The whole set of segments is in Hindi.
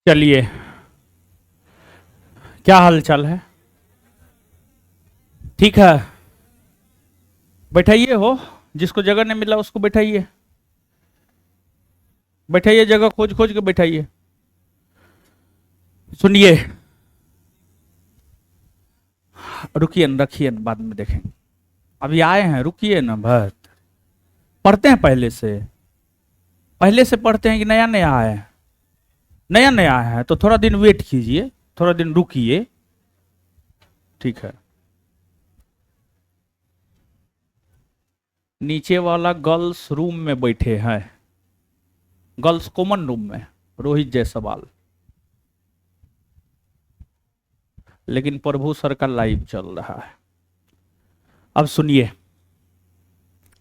चलिए, क्या हाल चाल है? ठीक है। बैठाइए हो। जिसको जगह नहीं मिला उसको बैठाइए। बैठाइए, जगह खोज खोज के बैठाइए। सुनिए। रुकिए न, रखिए न, बाद में देखेंगे। अभी आए हैं, रुकिए ना भक्त। पढ़ते हैं पहले से। पहले से पढ़ते हैं कि नया नया आया है? नया नया आया है तो थोड़ा दिन वेट कीजिए। थोड़ा दिन रुकिए। ठीक है। नीचे वाला गर्ल्स रूम में बैठे हैं। गर्ल्स कॉमन रूम में। रोहित जायसवाल। लेकिन प्रभु सर का लाइव चल रहा है। अब सुनिए।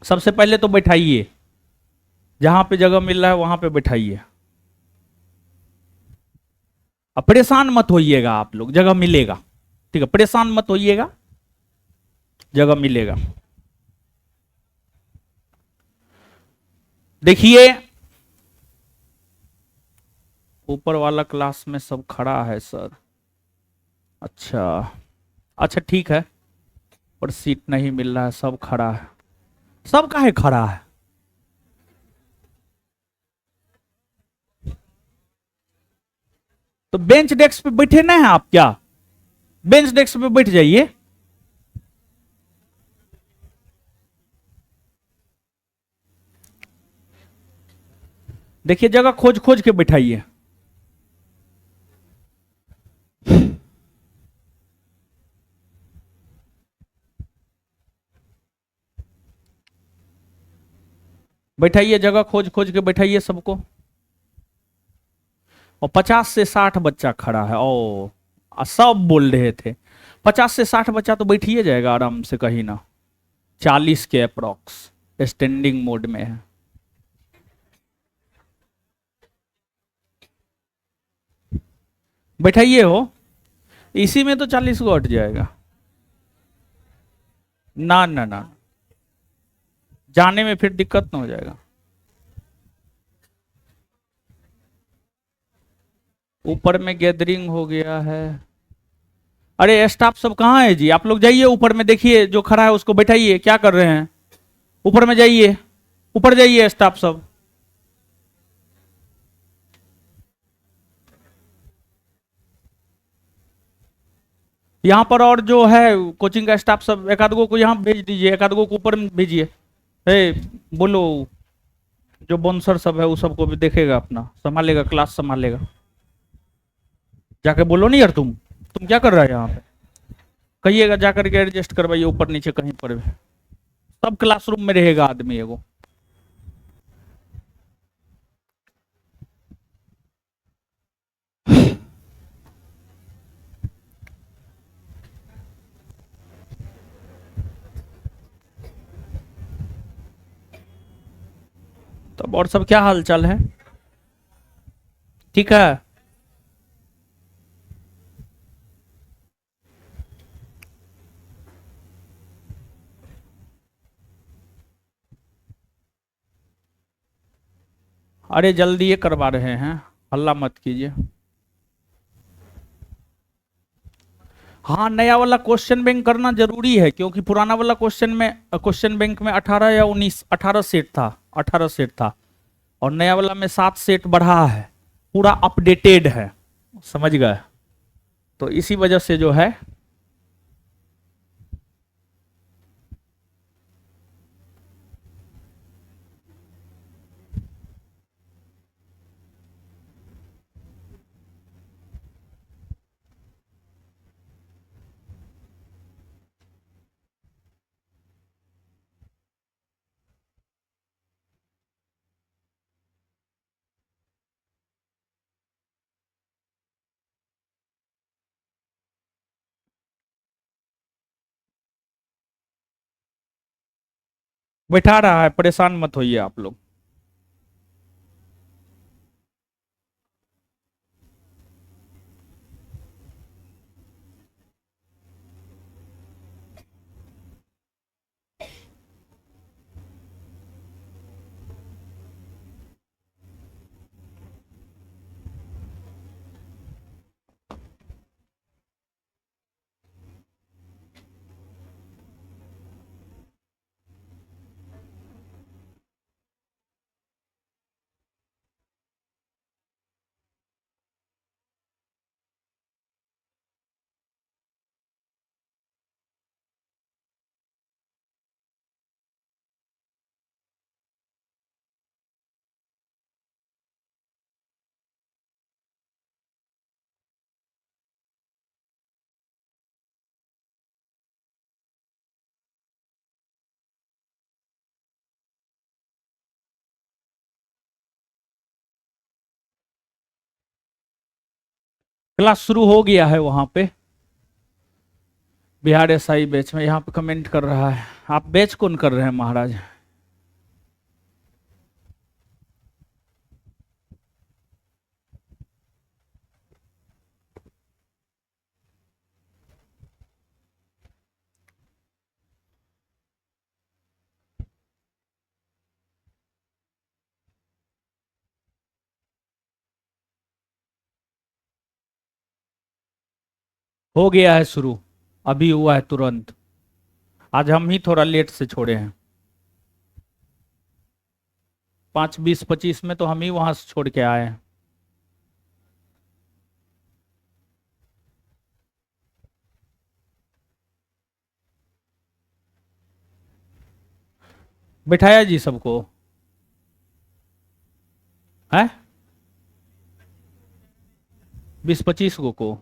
सबसे पहले तो बैठाइए। जहां पे जगह मिल रहा है वहां पे बैठाइए। अब परेशान मत होइएगा, आप लोग, जगह मिलेगा। ठीक है, परेशान मत होइएगा। जगह मिलेगा। देखिए, ऊपर वाला क्लास में सब खड़ा है सर। अच्छा। अच्छा ठीक है। पर सीट नहीं मिल रहा है, सब खड़ा है। सब काहे खड़ा है? तो बेंच डेस्क पे बैठे नहीं हैं आप क्या? बेंच डेस्क पे बैठ जाइए। देखिए, जगह खोज खोज के बैठाइए। बैठाइए, जगह खोज खोज के बैठाइए सबको। और 50 से 60 बच्चा खड़ा है। ओ, सब बोल रहे थे। 50 से 60 बच्चा तो बैठिए जाएगा आराम से, कहीं ना। 40 के अप्रोक्स स्टैंडिंग मोड में है। बैठाइए हो। इसी में तो 40 को हट जाएगा। ना ना ना। जाने में फिर दिक्कत ना हो जाएगा। ऊपर में गैदरिंग हो गया है। अरे स्टाफ सब कहाँ है जी? आप लोग जाइए ऊपर में, देखिए जो खड़ा है उसको बैठाइए। क्या कर रहे हैं? ऊपर में जाइए। ऊपर जाइए स्टाफ सब। यहाँ पर और जो है कोचिंग का स्टाफ सब, एक आध गो को यहाँ भेज दीजिए, एक आध गो को ऊपर में भेजिए। ए, बोलो। जो बोनसर सब है वो सबको भी देखेगा, अपना संभालेगा, क्लास संभालेगा। जाके बोलो नहीं यार, तुम क्या कर रहा है यहाँ पे? कहिएगा, जाकर के एडजस्ट करवाइए ऊपर नीचे कहीं पर भी। सब क्लासरूम में रहेगा आदमी एगो। तब और सब क्या हाल चाल है? ठीक है। अरे जल्दी ये करवा रहे हैं। हल्ला मत कीजिए। हाँ, नया वाला क्वेश्चन बैंक करना जरूरी है, क्योंकि पुराना वाला क्वेश्चन बैंक में 18 या 19 18 सेट था। 18 सेट था। और नया वाला में 7 सेट बढ़ा है। पूरा अपडेटेड है। समझ गए? तो इसी वजह से जो है। बैठा रहा है, परेशान मत होइए आप लोग। क्लास शुरू हो गया है वहां पे बिहार एसआई बैच में। यहाँ पे कमेंट कर रहा है, आप बैच कौन कर रहे हैं महाराज? हो गया है शुरू, अभी हुआ है तुरंत। आज हम ही थोड़ा लेट से छोड़े हैं, 5:20-25 में तो हम ही वहां से छोड़ के आए हैं। बिठाया जी सबको है, 20-25 को।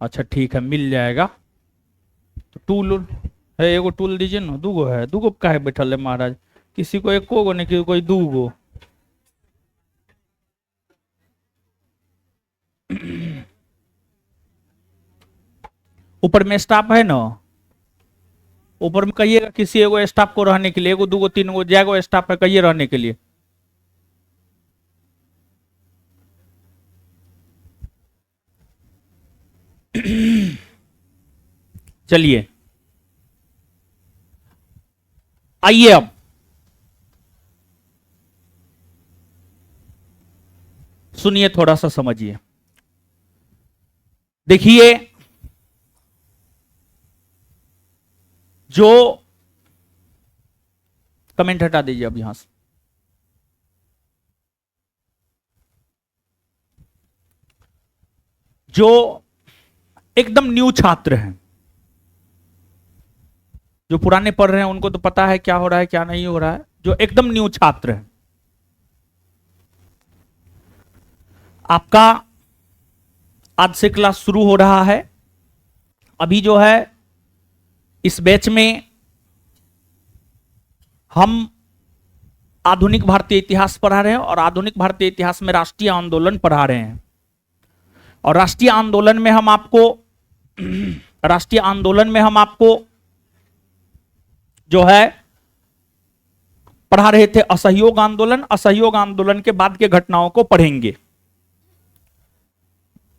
अच्छा ठीक है, मिल जाएगा। तो टूल है, एगो टूल दीजिए ना। दूगो है, दूगो का है बैठल है महाराज? किसी को एको गो नहीं, किसी कोई दूगो। ऊपर में स्टाफ है ना, ऊपर में कहिएगा किसी एगो स्टाफ को रहने के लिए, एगो दूगो तीन गो जैगो स्टाफ है, कहिए रहने के लिए। चलिए आइए अब सुनिए, थोड़ा सा समझिए। देखिए, जो कमेंट हटा दीजिए अब यहां से। जो एकदम न्यू छात्र हैं, जो पुराने पढ़ रहे हैं उनको तो पता है क्या हो रहा है क्या नहीं हो रहा है। जो एकदम न्यू छात्र हैं, आपका आज से क्लास शुरू हो रहा है। अभी जो है इस बैच में हम आधुनिक भारतीय इतिहास पढ़ा रहे हैं, और आधुनिक भारतीय इतिहास में राष्ट्रीय आंदोलन पढ़ा रहे हैं। और राष्ट्रीय आंदोलन में हम आपको जो है पढ़ा रहे थे असहयोग आंदोलन। असहयोग आंदोलन के बाद के घटनाओं को पढ़ेंगे।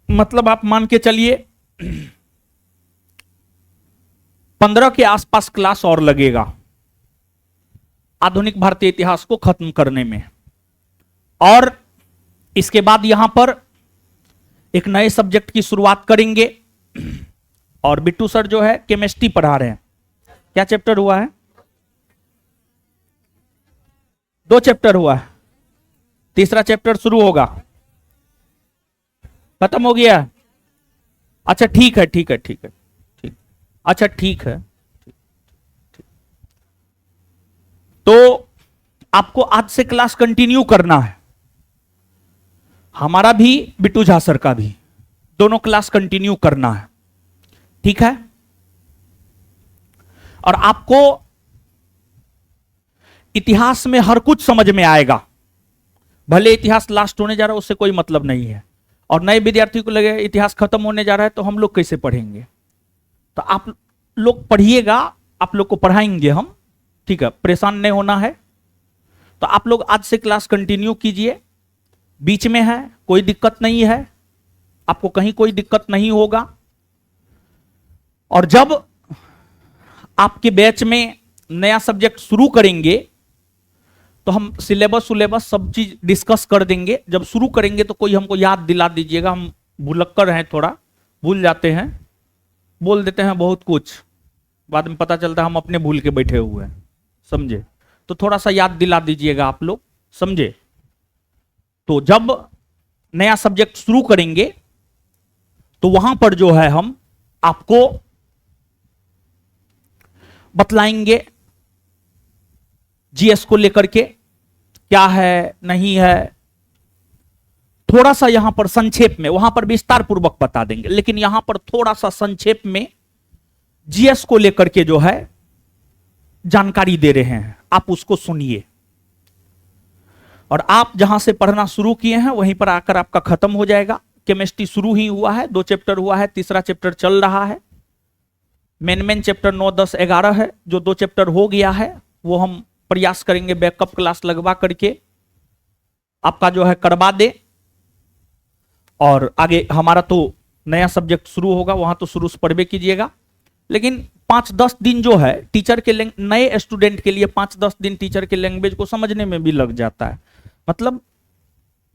मतलब आप मान के चलिए 15 के आसपास क्लास और लगेगा आधुनिक भारतीय इतिहास को खत्म करने में। और इसके बाद यहां पर एक नए सब्जेक्ट की शुरुआत करेंगे। और बिट्टू सर जो है केमिस्ट्री पढ़ा रहे हैं। क्या चैप्टर हुआ है? 2 चैप्टर हुआ है, तीसरा चैप्टर शुरू होगा। खत्म हो गया? अच्छा ठीक है, ठीक है, ठीक है, ठीक। अच्छा ठीक है, तो आपको आज से क्लास कंटिन्यू करना है। हमारा भी, बिट्टू झा सर का भी, दोनों क्लास कंटिन्यू करना है। ठीक है? और आपको इतिहास में हर कुछ समझ में आएगा। भले इतिहास लास्ट होने जा रहा है, उससे कोई मतलब नहीं है। और नए विद्यार्थी को लगे इतिहास खत्म होने जा रहा है तो हम लोग कैसे पढ़ेंगे। तो आप लोग पढ़िएगा, आप लोग को पढ़ाएंगे हम। ठीक है, परेशान नहीं होना है। तो आप लोग आज से क्लास कंटिन्यू कीजिए, बीच में है कोई दिक्कत नहीं है, आपको कहीं कोई दिक्कत नहीं होगा। और जब आपके बैच में नया सब्जेक्ट शुरू करेंगे तो हम सिलेबस सब चीज डिस्कस कर देंगे। जब शुरू करेंगे तो कोई हमको याद दिला दीजिएगा, हम भुलक्कर हैं, थोड़ा भूल जाते हैं, बोल देते हैं बहुत कुछ, बाद में पता चलता है हम अपने भूल के बैठे हुए हैं, समझे। तो थोड़ा सा याद दिला दीजिएगा आप लोग, समझे। तो जब नया सब्जेक्ट शुरू करेंगे तो वहां पर जो है हम आपको बतलाएंगे जीएस को लेकर के क्या है नहीं है, थोड़ा सा यहां पर संक्षेप में, वहां पर विस्तार पूर्वक बता देंगे, लेकिन यहां पर थोड़ा सा संक्षेप में जीएस को लेकर के जो है जानकारी दे रहे हैं, आप उसको सुनिए। और आप जहां से पढ़ना शुरू किए हैं वहीं पर आकर आपका खत्म हो जाएगा। केमिस्ट्री शुरू ही हुआ है, 2 चैप्टर हुआ है, तीसरा चैप्टर चल रहा है। मेन चैप्टर 9, 10, 11 है, जो 2 चैप्टर हो गया है वो हम प्रयास करेंगे बैकअप क्लास लगवा करके आपका जो है करवा दे। और आगे हमारा तो नया सब्जेक्ट शुरू होगा, वहां तो शुरू से पढ़वे कीजिएगा, लेकिन 5-10 दिन जो है टीचर के नए स्टूडेंट के लिए 5-10 दिन टीचर के लैंग्वेज को समझने में भी लग जाता है। मतलब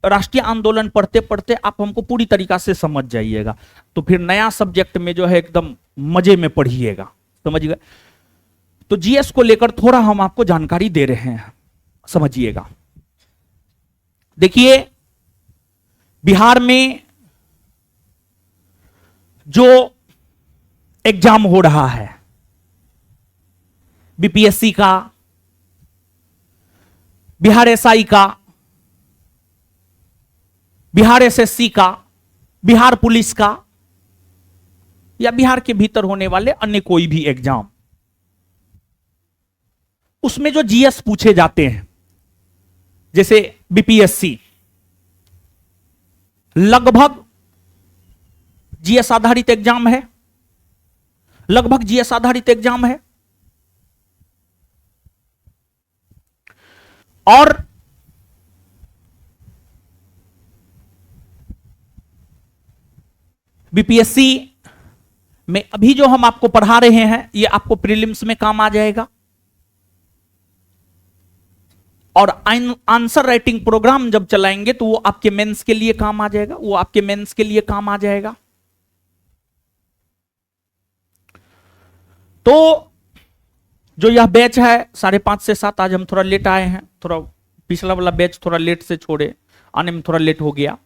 राष्ट्रीय आंदोलन पढ़ते पढ़ते आप हमको पूरी तरीका से समझ जाइएगा, तो फिर नया सब्जेक्ट में जो है एकदम मजे में पढ़िएगा, समझ गए। तो जीएस को लेकर थोड़ा हम आपको जानकारी दे रहे हैं, समझिएगा। देखिए, बिहार में जो एग्जाम हो रहा है बीपीएससी का, बिहार एसआई का, बिहार एसएससी का, बिहार पुलिस का, या बिहार के भीतर होने वाले अन्य कोई भी एग्जाम, उसमें जो जीएस पूछे जाते हैं, जैसे बीपीएससी, लगभग जीएस आधारित एग्जाम है, लगभग जीएस आधारित एग्जाम है। और बीपीएससी में अभी जो हम आपको पढ़ा रहे हैं ये आपको प्रीलिम्स में काम आ जाएगा, और आंसर राइटिंग प्रोग्राम जब चलाएंगे तो वो आपके मेंस के लिए काम आ जाएगा, वो आपके मेंस के लिए काम आ जाएगा। तो जो यह बैच है 5:30 से 7, आज हम थोड़ा लेट आए हैं, थोड़ा पिछला वाला बैच थोड़ा लेट से छोड़े, आने में थोड़ा लेट हो गया।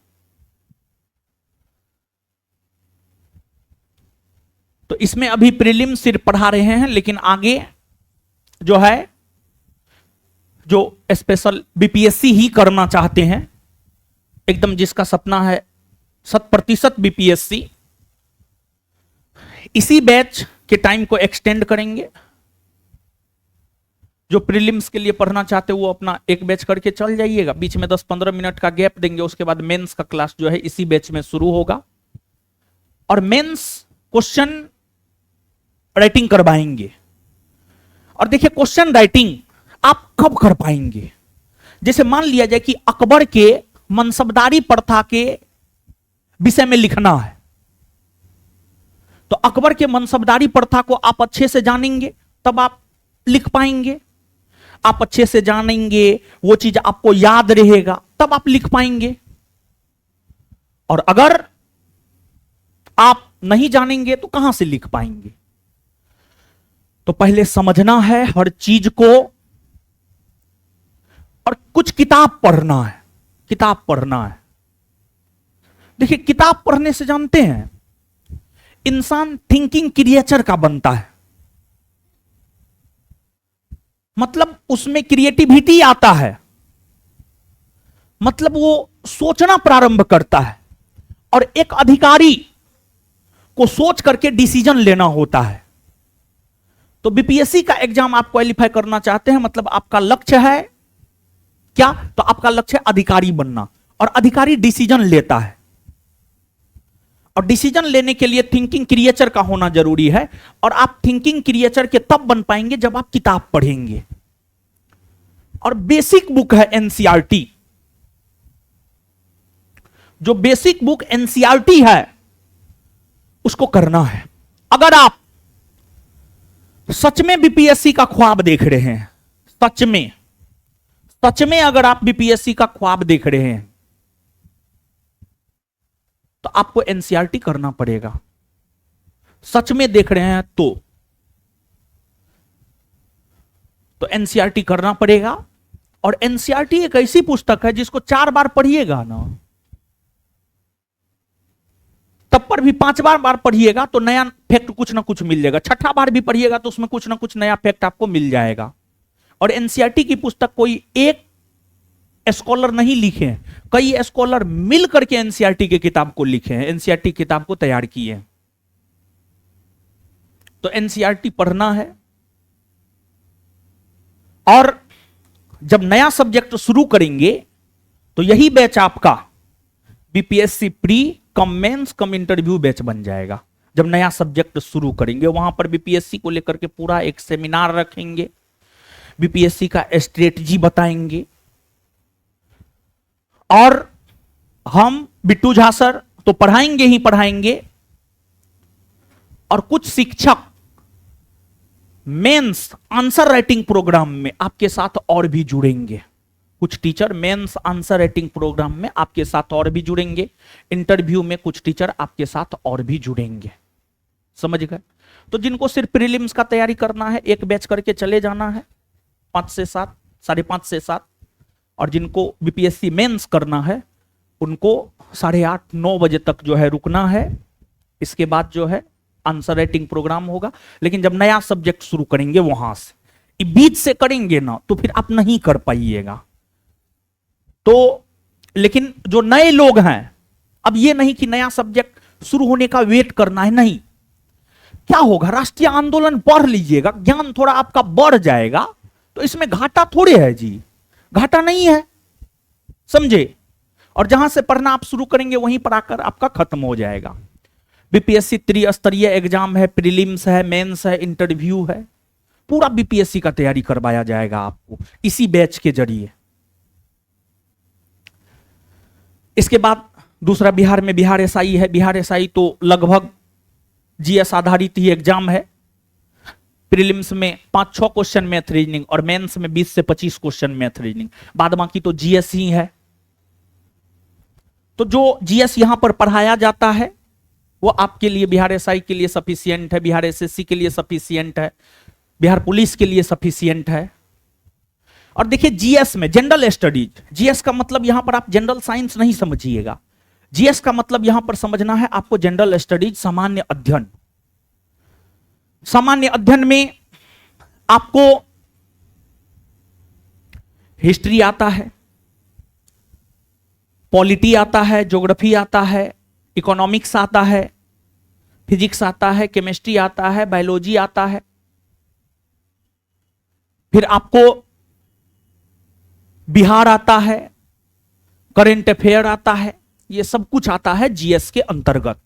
तो इसमें अभी प्रीलिम सिर्फ पढ़ा रहे हैं, लेकिन आगे जो है जो स्पेशल बीपीएससी ही करना चाहते हैं, एकदम जिसका सपना है 100% बीपीएससी, इसी बैच के टाइम को एक्सटेंड करेंगे। जो प्रीलिम्स के लिए पढ़ना चाहते हैं वो अपना एक बैच करके चल जाइएगा, बीच में 10-15 मिनट का गैप देंगे, उसके बाद मेंस का क्लास जो है इसी बैच में शुरू होगा। और मेंस क्वेश्चन राइटिंग करवाएंगे। और देखिए, क्वेश्चन राइटिंग आप कब कर पाएंगे, जैसे मान लिया जाए कि अकबर के मनसबदारी प्रथा के विषय में लिखना है, तो अकबर के मनसबदारी प्रथा को आप अच्छे से जानेंगे तब आप लिख पाएंगे, आप अच्छे से जानेंगे, वो चीज आपको याद रहेगा तब आप लिख पाएंगे। और अगर आप नहीं जानेंगे तो कहां से लिख पाएंगे। तो पहले समझना है हर चीज को, और कुछ किताब पढ़ना है, किताब पढ़ना है। देखिए, किताब पढ़ने से जानते हैं इंसान थिंकिंग क्रिएचर का बनता है, मतलब उसमें क्रिएटिविटी आता है, मतलब वो सोचना प्रारंभ करता है, और एक अधिकारी को सोच करके डिसीजन लेना होता है। तो बीपीएससी का एग्जाम आप क्वालिफाई करना चाहते हैं, मतलब आपका लक्ष्य है क्या, तो आपका लक्ष्य है अधिकारी बनना, और अधिकारी डिसीजन लेता है। और डिसीजन लेने के लिए थिंकिंग क्रिएचर का होना जरूरी है, और आप थिंकिंग क्रिएचर के तब बन पाएंगे जब आप किताब पढ़ेंगे। और बेसिक बुक है एनसीईआरटी, जो बेसिक बुक एनसीईआरटी है उसको करना है। अगर आप सच में बीपीएससी का ख्वाब देख रहे हैं, सच में अगर आप बीपीएससी का ख्वाब देख रहे हैं, तो आपको एनसीईआरटी करना पड़ेगा। सच में देख रहे हैं तो एनसीईआरटी करना पड़ेगा। और एनसीईआरटी एक ऐसी पुस्तक है जिसको 4 बार पढ़िएगा ना, तब पर भी 5 बार पढ़िएगा तो नया फैक्ट कुछ ना कुछ मिल जाएगा। 6ठा बार भी पढ़िएगा तो उसमें कुछ ना कुछ नया फैक्ट आपको मिल जाएगा। और एनसीईआरटी की पुस्तक कोई एक स्कॉलर नहीं लिखे हैं, कई स्कॉलर मिल करके एनसीईआरटी की किताब को लिखे हैं, एनसीईआरटी किताब को तैयार किए हैं। तो एनसीईआरटी पढ़ना है। और जब नया सब्जेक्ट शुरू करेंगे तो यही बैच आपका बीपीएससी प्री कम मेंस कम इंटरव्यू बैच बन जाएगा। जब नया सब्जेक्ट शुरू करेंगे वहां पर बीपीएससी को लेकर के पूरा एक सेमिनार रखेंगे, बीपीएससी का स्ट्रेटजी बताएंगे। और हम बिट्टू झा सर तो पढ़ाएंगे ही पढ़ाएंगे, और कुछ शिक्षक मेंस आंसर राइटिंग प्रोग्राम में आपके साथ और भी जुड़ेंगे। कुछ teacher mains answer writing programme में आपके साथ और भी जुड़ेंगे। इंटरव्यू में कुछ टीचर आपके साथ और भी जुड़ेंगे। समझ गए? तो जिनको सिर्फ प्रीलिम्स का तैयारी करना है, एक बैच करके चले जाना है 5 से 7, 5:30 से 7। और जिनको बीपीएससी मेंस करना है उनको 8:30 9 बजे तक जो है रुकना है। इसके बाद जो है आंसर राइटिंग प्रोग्राम होगा। लेकिन जब नया सब्जेक्ट शुरू करेंगे वहां से, बीच से करेंगे ना तो फिर आप नहीं कर पाइएगा। तो लेकिन जो नए लोग हैं, अब ये नहीं कि नया सब्जेक्ट शुरू होने का वेट करना है, नहीं। क्या होगा, राष्ट्रीय आंदोलन पढ़ लीजिएगा, ज्ञान थोड़ा आपका बढ़ जाएगा, तो इसमें घाटा थोड़े है जी, घाटा नहीं है, समझे। और जहां से पढ़ना आप शुरू करेंगे वहीं पर आकर आपका खत्म हो जाएगा। बीपीएससी त्रिस्तरीय एग्जाम है, प्रीलिम्स है, मेंस है, इंटरव्यू है, पूरा बीपीएससी का तैयारी करवाया जाएगा आपको इसी बैच के जरिए। इसके बाद दूसरा बिहार में बिहार एसआई है। बिहार एसआई तो लगभग जीएस आधारित ही एग्जाम है। प्रीलिम्स में 5-6 क्वेश्चन मैथ रीजनिंग और मेंस में 20 से 25 क्वेश्चन मैथ रीजनिंग, बाद बाकी तो जीएस ही है। तो जो जीएस यहां पर पढ़ाया जाता है वो आपके लिए बिहार एसआई के लिए सफिशियंट है, बिहार एसएससी के लिए सफिशियंट है, बिहार पुलिस के लिए सफिशियंट है। और देखिए जीएस में जनरल स्टडीज, जीएस का मतलब यहां पर आप जनरल साइंस नहीं समझिएगा। जीएस का मतलब यहां पर समझना है आपको जनरल स्टडीज, सामान्य अध्ययन। सामान्य अध्ययन में आपको हिस्ट्री आता है, पॉलिटी आता है, ज्योग्राफी आता है, इकोनॉमिक्स आता है, फिजिक्स आता है, केमिस्ट्री आता है, बायोलॉजी आता है। फिर आपको बिहार आता है, करंट अफेयर आता है, ये सब कुछ आता है जीएस के अंतर्गत।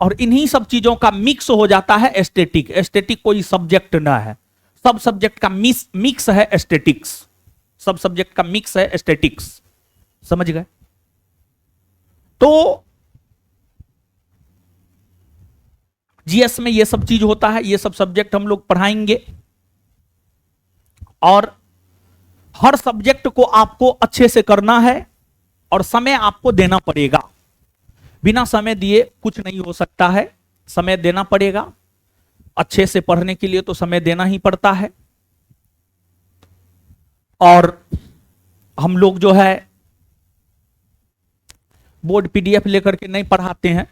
और इन्हीं सब चीजों का मिक्स हो जाता है एस्थेटिक। एस्थेटिक कोई सब्जेक्ट ना है, सब सब्जेक्ट का मिक्स है एस्थेटिक्स, सब सब्जेक्ट का मिक्स है एस्थेटिक्स। समझ गए? तो जीएस में ये सब चीज होता है, ये सब सब्जेक्ट हम लोग पढ़ाएंगे। और हर सब्जेक्ट को आपको अच्छे से करना है और समय आपको देना पड़ेगा। बिना समय दिए कुछ नहीं हो सकता है, समय देना पड़ेगा। अच्छे से पढ़ने के लिए तो समय देना ही पड़ता है। और हम लोग जो है बोर्ड पीडीएफ लेकर के नहीं पढ़ाते हैं।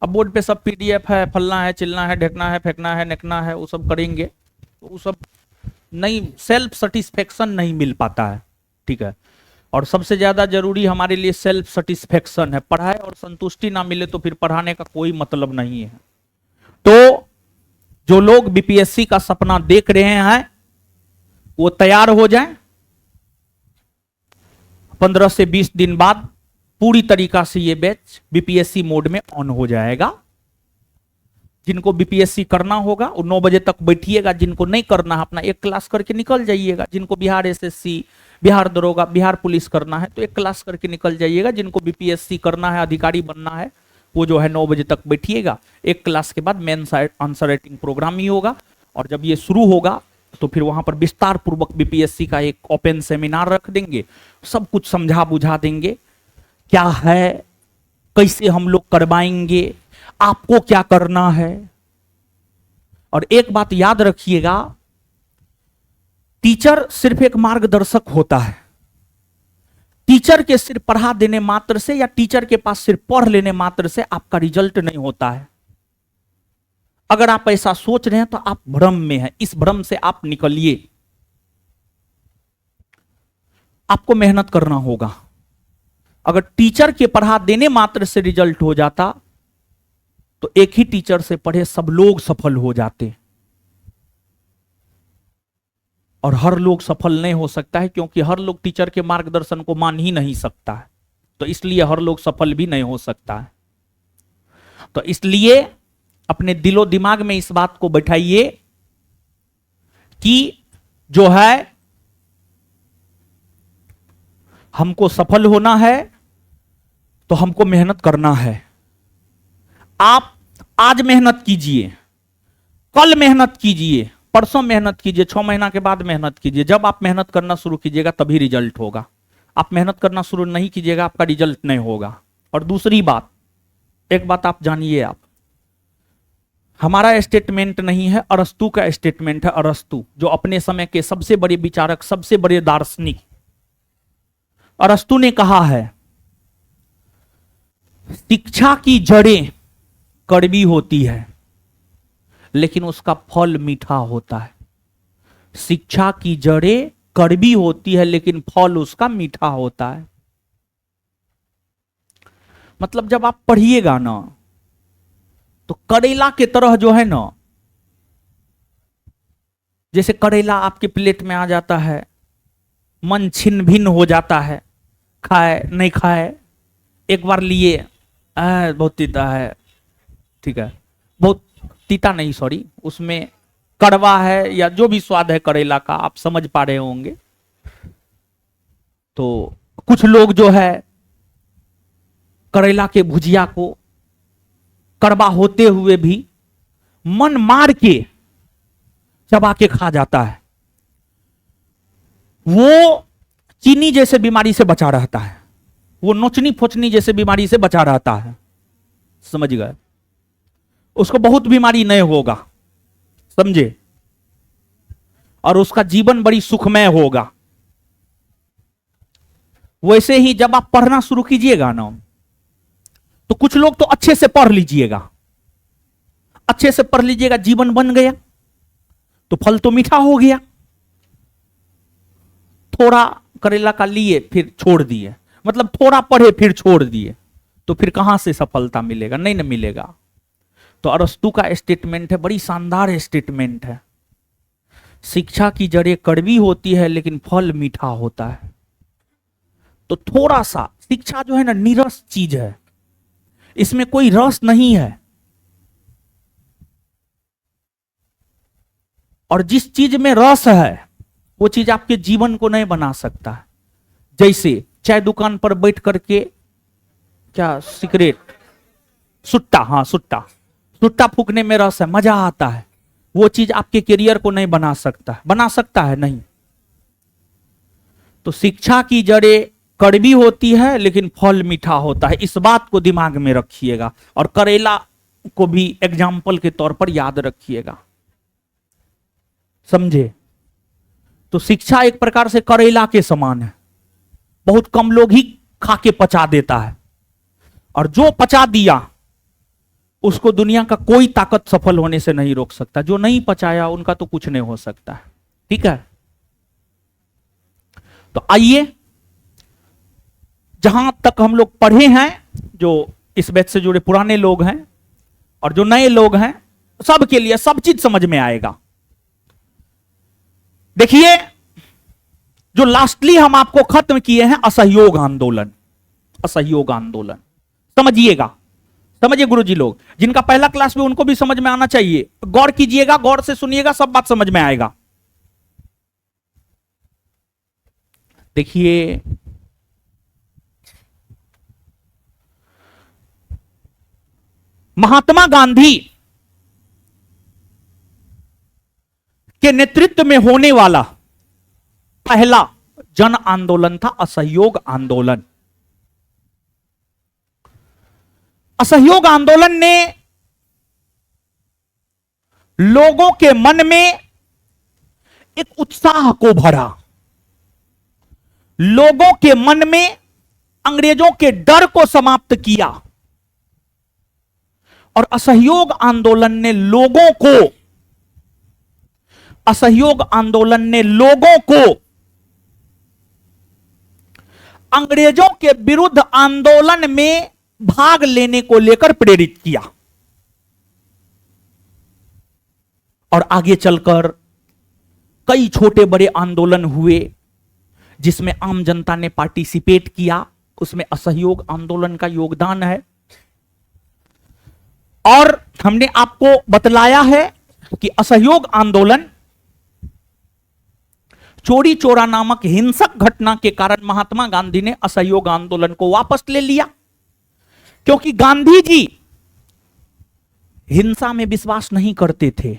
अब बोर्ड पे सब पीडीएफ है, फलना है, चिलना है, ढकना है, फेंकना है, नेकना है, वो सब करेंगे तो वो सब नहीं, सेल्फ सेटिस्फेक्शन नहीं मिल पाता है। ठीक है? और सबसे ज्यादा जरूरी हमारे लिए सेल्फ सेटिस्फेक्शन है। पढ़ाए और संतुष्टि ना मिले तो फिर पढ़ाने का कोई मतलब नहीं है। तो जो लोग बीपीएससी का सपना देख रहे हैं वो तैयार हो जाएं। 15 से 20 दिन बाद पूरी तरीका से ये बैच बीपीएससी मोड में ऑन हो जाएगा। जिनको बीपीएससी करना होगा वो 9 बजे तक बैठिएगा, जिनको नहीं करना है अपना एक क्लास करके निकल जाइएगा। जिनको बिहार एसएससी, बिहार दरोगा, बिहार पुलिस करना है तो एक क्लास करके निकल जाइएगा। जिनको बीपीएससी करना है, अधिकारी बनना है, वो जो है 9 बजे तक बैठिएगा। एक क्लास के बाद मेन आंसर राइटिंग प्रोग्राम ही होगा, और जब ये शुरू होगा तो फिर वहां पर विस्तार पूर्वक बीपीएससी का एक ओपन सेमिनार रख देंगे, सब कुछ समझा बुझा देंगे, क्या है, कैसे हम लोग करवाएंगे, आपको क्या करना है। और एक बात याद रखिएगा, टीचर सिर्फ एक मार्गदर्शक होता है। टीचर के सिर्फ पढ़ा देने मात्र से या टीचर के पास सिर्फ पढ़ लेने मात्र से आपका रिजल्ट नहीं होता है। अगर आप ऐसा सोच रहे हैं तो आप भ्रम में हैं, इस भ्रम से आप निकलिए। आपको मेहनत करना होगा। अगर टीचर के पढ़ा देने मात्र से रिजल्ट हो जाता तो एक ही टीचर से पढ़े सब लोग सफल हो जाते, और हर लोग सफल नहीं हो सकता है, क्योंकि हर लोग टीचर के मार्गदर्शन को मान ही नहीं सकता है। तो इसलिए हर लोग सफल भी नहीं हो सकता है। तो इसलिए अपने दिलो दिमाग में इस बात को बैठाइए कि जो है हमको सफल होना है तो हमको मेहनत करना है। आप आज मेहनत कीजिए, कल मेहनत कीजिए, परसों मेहनत कीजिए, 6 महीना के बाद मेहनत कीजिए। जब आप मेहनत करना शुरू कीजिएगा तभी रिजल्ट होगा। आप मेहनत करना शुरू नहीं कीजिएगा, आपका रिजल्ट नहीं होगा। और दूसरी बात, एक बात आप जानिए, आप हमारा स्टेटमेंट नहीं है, अरस्तु का स्टेटमेंट है। अरस्तु जो अपने समय के सबसे बड़े विचारक, सबसे बड़े दार्शनिक, अरस्तु ने कहा है शिक्षा की जड़ें कड़वी होती है लेकिन उसका फल मीठा होता है। शिक्षा की जड़ें कड़वी होती है लेकिन फल उसका मीठा होता है। मतलब जब आप पढ़िएगा ना तो करेला के तरह जो है ना, जैसे करेला आपके प्लेट में आ जाता है, मन छिन्न भिन्न हो जाता है, खाए नहीं खाए, एक बार लिए बहुत तीता है, ठीक है, बहुत तीता नहीं, सॉरी, उसमें कड़वा है या जो भी स्वाद है करेला का, आप समझ पा रहे होंगे। तो कुछ लोग जो है करेला के भुजिया को कड़वा होते हुए भी मन मार के चबा के खा जाता है, वो चीनी जैसे बीमारी से बचा रहता है, वो नोचनी फोचनी जैसे बीमारी से बचा रहता है, समझ गए, उसको बहुत बीमारी नहीं होगा, समझे, और उसका जीवन बड़ी सुखमय होगा। वैसे ही जब आप पढ़ना शुरू कीजिएगा ना तो कुछ लोग तो अच्छे से पढ़ लीजिएगा, अच्छे से पढ़ लीजिएगा, जीवन बन गया तो फल तो मीठा हो गया। थोड़ा करेला का लिए फिर छोड़ दिए, मतलब थोड़ा पढ़े फिर छोड़ दिए, तो फिर कहां से सफलता मिलेगा, नहीं ना मिलेगा। तो अरस्तु का स्टेटमेंट है, बड़ी शानदार स्टेटमेंट है, शिक्षा की जड़ें कड़वी होती है लेकिन फल मीठा होता है। तो थोड़ा सा शिक्षा जो है ना नीरस चीज है, इसमें कोई रस नहीं है, और जिस चीज में रस है वो चीज आपके जीवन को नहीं बना सकता। जैसे चाय दुकान पर बैठ करके क्या सिगरेट, सुट्टा, हाँ सुट्टा, सुट्टा फूकने में रस है, मजा आता है, वो चीज आपके करियर को नहीं बना सकता, बना सकता है नहीं। तो शिक्षा की जड़ें कड़वी होती है लेकिन फल मीठा होता है, इस बात को दिमाग में रखिएगा। और करेला को भी एग्जाम्पल के तौर पर याद रखिएगा, समझे। तो शिक्षा एक प्रकार से करेला के समान है, बहुत कम लोग ही खा के पचा देता है, और जो पचा दिया उसको दुनिया का कोई ताकत सफल होने से नहीं रोक सकता। जो नहीं पचाया उनका तो कुछ नहीं हो सकता है, ठीक है। तो आइए, जहां तक हम लोग पढ़े हैं, जो इस बैच से जुड़े पुराने लोग हैं और जो नए लोग हैं, सबके लिए सब चीज समझ में आएगा। देखिए, जो लास्टली हम आपको खत्म किए हैं असहयोग आंदोलन, असहयोग आंदोलन। समझिएगा, समझिए गुरुजी लोग, जिनका पहला क्लास में उनको भी समझ में आना चाहिए। गौर कीजिएगा, गौर से सुनिएगा, सब बात समझ में आएगा। देखिए, महात्मा गांधी के नेतृत्व में होने वाला पहला जन आंदोलन था असहयोग आंदोलन। असहयोग आंदोलन ने लोगों के मन में एक उत्साह को भरा, लोगों के मन में अंग्रेजों के डर को समाप्त किया, और असहयोग आंदोलन ने लोगों को, असहयोग आंदोलन ने लोगों को अंग्रेजों के विरुद्ध आंदोलन में भाग लेने को लेकर प्रेरित किया। और आगे चलकर कई छोटे बड़े आंदोलन हुए जिसमें आम जनता ने पार्टिसिपेट किया, उसमें असहयोग आंदोलन का योगदान है। और हमने आपको बतलाया है कि असहयोग आंदोलन चोरी चोरा नामक हिंसक घटना के कारण महात्मा गांधी ने असहयोग आंदोलन को वापस ले लिया, क्योंकि गांधी जी हिंसा में विश्वास नहीं करते थे,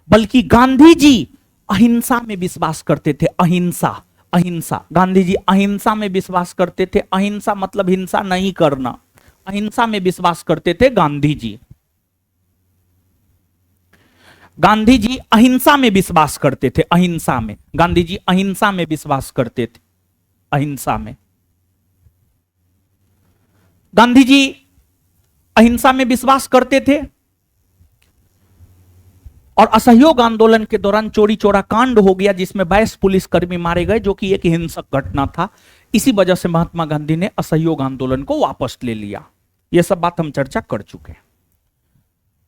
बल्कि गांधी जी अहिंसा में विश्वास करते थे। अहिंसा, अहिंसा, गांधी जी अहिंसा में विश्वास करते थे। अहिंसा मतलब हिंसा नहीं करना, अहिंसा में विश्वास करते थे गांधी जी। गांधी जी अहिंसा में विश्वास करते थे, अहिंसा में, गांधी जी अहिंसा में विश्वास करते थे, अहिंसा में। गांधी जी अहिंसा में विश्वास करते थे और असहयोग आंदोलन के दौरान चोरी चोरा कांड हो गया जिसमें 22 पुलिसकर्मी मारे गए, जो कि एक हिंसक घटना था। इसी वजह से महात्मा गांधी ने असहयोग आंदोलन को वापस ले लिया। यह सब बात हम चर्चा कर चुके हैं।